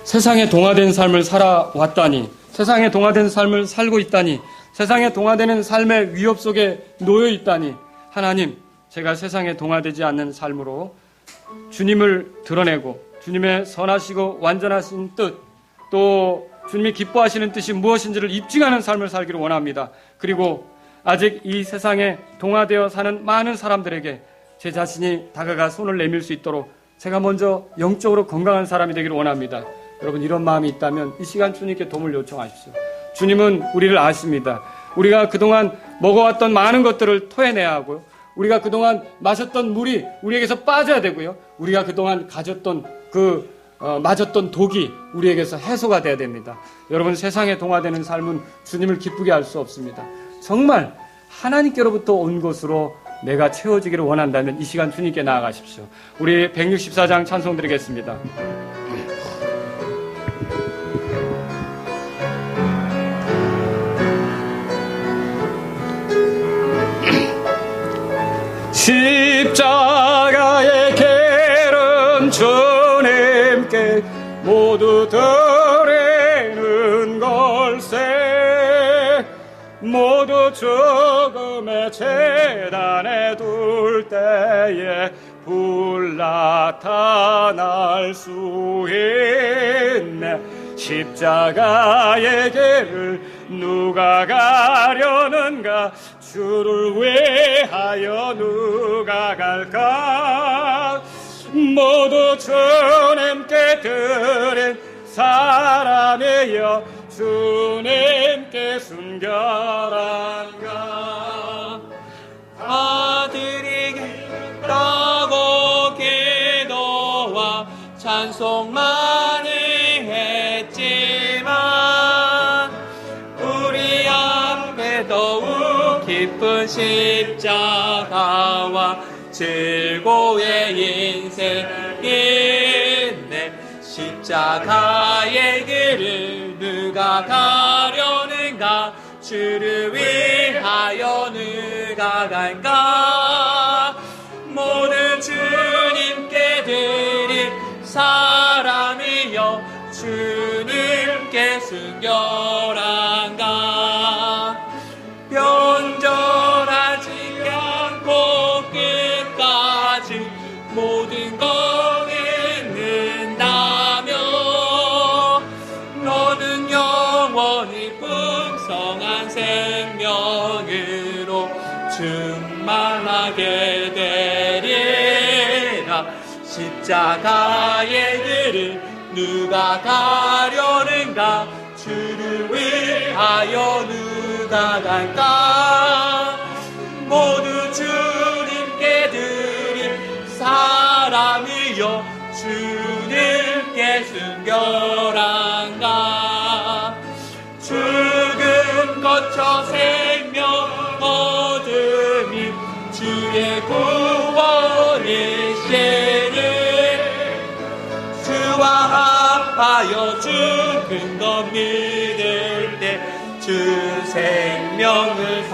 세상에 동화된 삶을 살아왔다니, 세상에 동화된 삶을 살고 있다니, 세상에 동화되는 삶의 위협 속에 놓여 있다니, 하나님, 제가 세상에 동화되지 않는 삶으로 주님을 드러내고 주님의 선하시고 완전하신 뜻, 또 주님이 기뻐하시는 뜻이 무엇인지를 입증하는 삶을 살기를 원합니다. 그리고 아직 이 세상에 동화되어 사는 많은 사람들에게 제 자신이 다가가 손을 내밀 수 있도록 제가 먼저 영적으로 건강한 사람이 되기를 원합니다. 여러분, 이런 마음이 있다면 이 시간 주님께 도움을 요청하십시오. 주님은 우리를 아십니다. 우리가 그동안 먹어왔던 많은 것들을 토해내야 하고요, 우리가 그동안 마셨던 물이 우리에게서 빠져야 되고요, 우리가 그동안 가졌던 맞았던 독이 우리에게서 해소가 돼야 됩니다. 여러분, 세상에 동화되는 삶은 주님을 기쁘게 할 수 없습니다. 정말 하나님께로부터 온 것으로 내가 채워지기를 원한다면 이 시간 주님께 나아가십시오. 우리 164장 찬송 드리겠습니다. 십자가의 계름 주님께 모두 드리는 걸세, 모두 죽음의 재단에 둘 때에 불 나타날 수 있네. 십자가의 길을 누가 가려는가, 주를 위하여 누가 갈까. 모두 주님께 드린 사람이여 주님께 순결한가. 다 드리겠다고 기도와 찬송 많이 했지만 우리 앞에 더욱 깊은 십자가와 즐거의 인생이 있네. 십자가의 길을 누가 가려는가, 주를 위하여 누가 갈까. 모든 주님께 드릴 사람이여 주님께 순결한가. 변절하지 않고 끝까지 모든 것 있는다며 너는 영원히 풍성한 생명으로 충만하게 되리라. 십자가의 길을 누가 가려는가, 주를 위하여 누가 갈까. 모두 주님께 드릴 사람이여 주님께 순결한가. 죽음 거쳐 생명 얻음이 주의 구원이시니 주와 합하여 죽은 것 믿을 때 주 생명을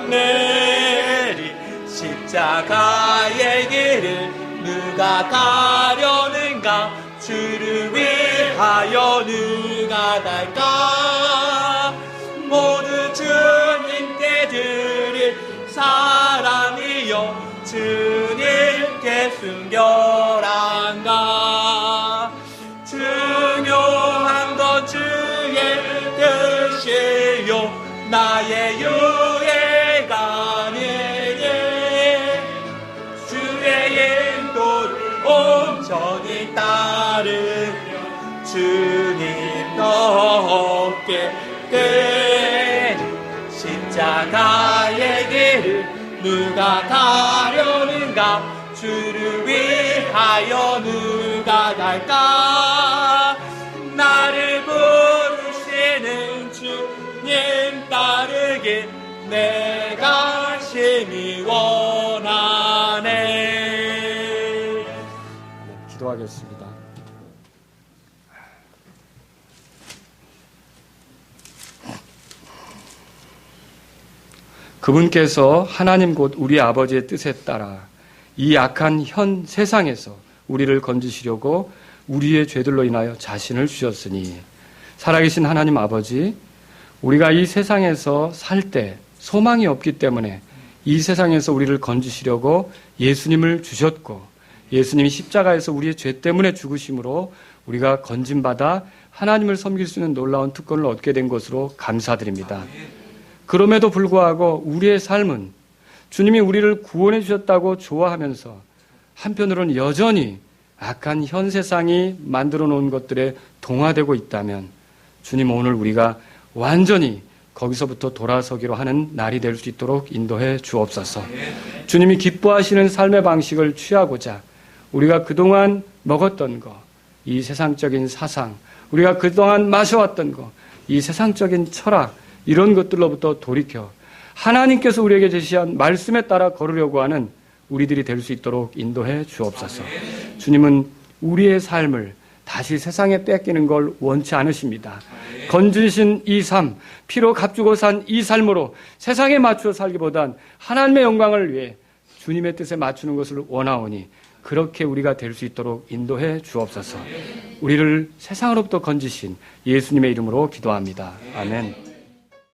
살아내리. 십자가의 길을 누가 가려는가, 주를 위하여 누가 갈까. 모두 주님께 드릴 사람이여 주님께 순결한가. 중요한 건 주의 뜻이요 나의 유해가 아니니 주의 인도를 온전히 따르며 주님 더 얻게 되리. 십자가 누가 나의 길을 누가 가려는가 주를 위하여 누가 갈까 나를 부르시는 주님 따르길 내가 심히 원하네. 기도하겠습니다. 그분께서 하나님 곧 우리 아버지의 뜻에 따라 이 악한 현 세상에서 우리를 건지시려고 우리의 죄들로 인하여 자신을 주셨으니 살아계신 하나님 아버지, 우리가 이 세상에서 살 때 소망이 없기 때문에 이 세상에서 우리를 건지시려고 예수님을 주셨고 예수님이 십자가에서 우리의 죄 때문에 죽으심으로 우리가 건짐받아 하나님을 섬길 수 있는 놀라운 특권을 얻게 된 것으로 감사드립니다. 그럼에도 불구하고 우리의 삶은 주님이 우리를 구원해 주셨다고 좋아하면서 한편으로는 여전히 악한 현 세상이 만들어 놓은 것들에 동화되고 있다면 주님 오늘 우리가 완전히 거기서부터 돌아서기로 하는 날이 될 수 있도록 인도해 주옵소서. 주님이 기뻐하시는 삶의 방식을 취하고자 우리가 그동안 먹었던 거, 이 세상적인 사상, 우리가 그동안 마셔왔던 거, 이 세상적인 철학, 이런 것들로부터 돌이켜 하나님께서 우리에게 제시한 말씀에 따라 걸으려고 하는 우리들이 될 수 있도록 인도해 주옵소서. 주님은 우리의 삶을 다시 세상에 뺏기는 걸 원치 않으십니다. 건지신 이 삶, 피로 값주고 산 이 삶으로 세상에 맞추어 살기보단 하나님의 영광을 위해 주님의 뜻에 맞추는 것을 원하오니 그렇게 우리가 될 수 있도록 인도해 주옵소서. 우리를 세상으로부터 건지신 예수님의 이름으로 기도합니다. 아멘.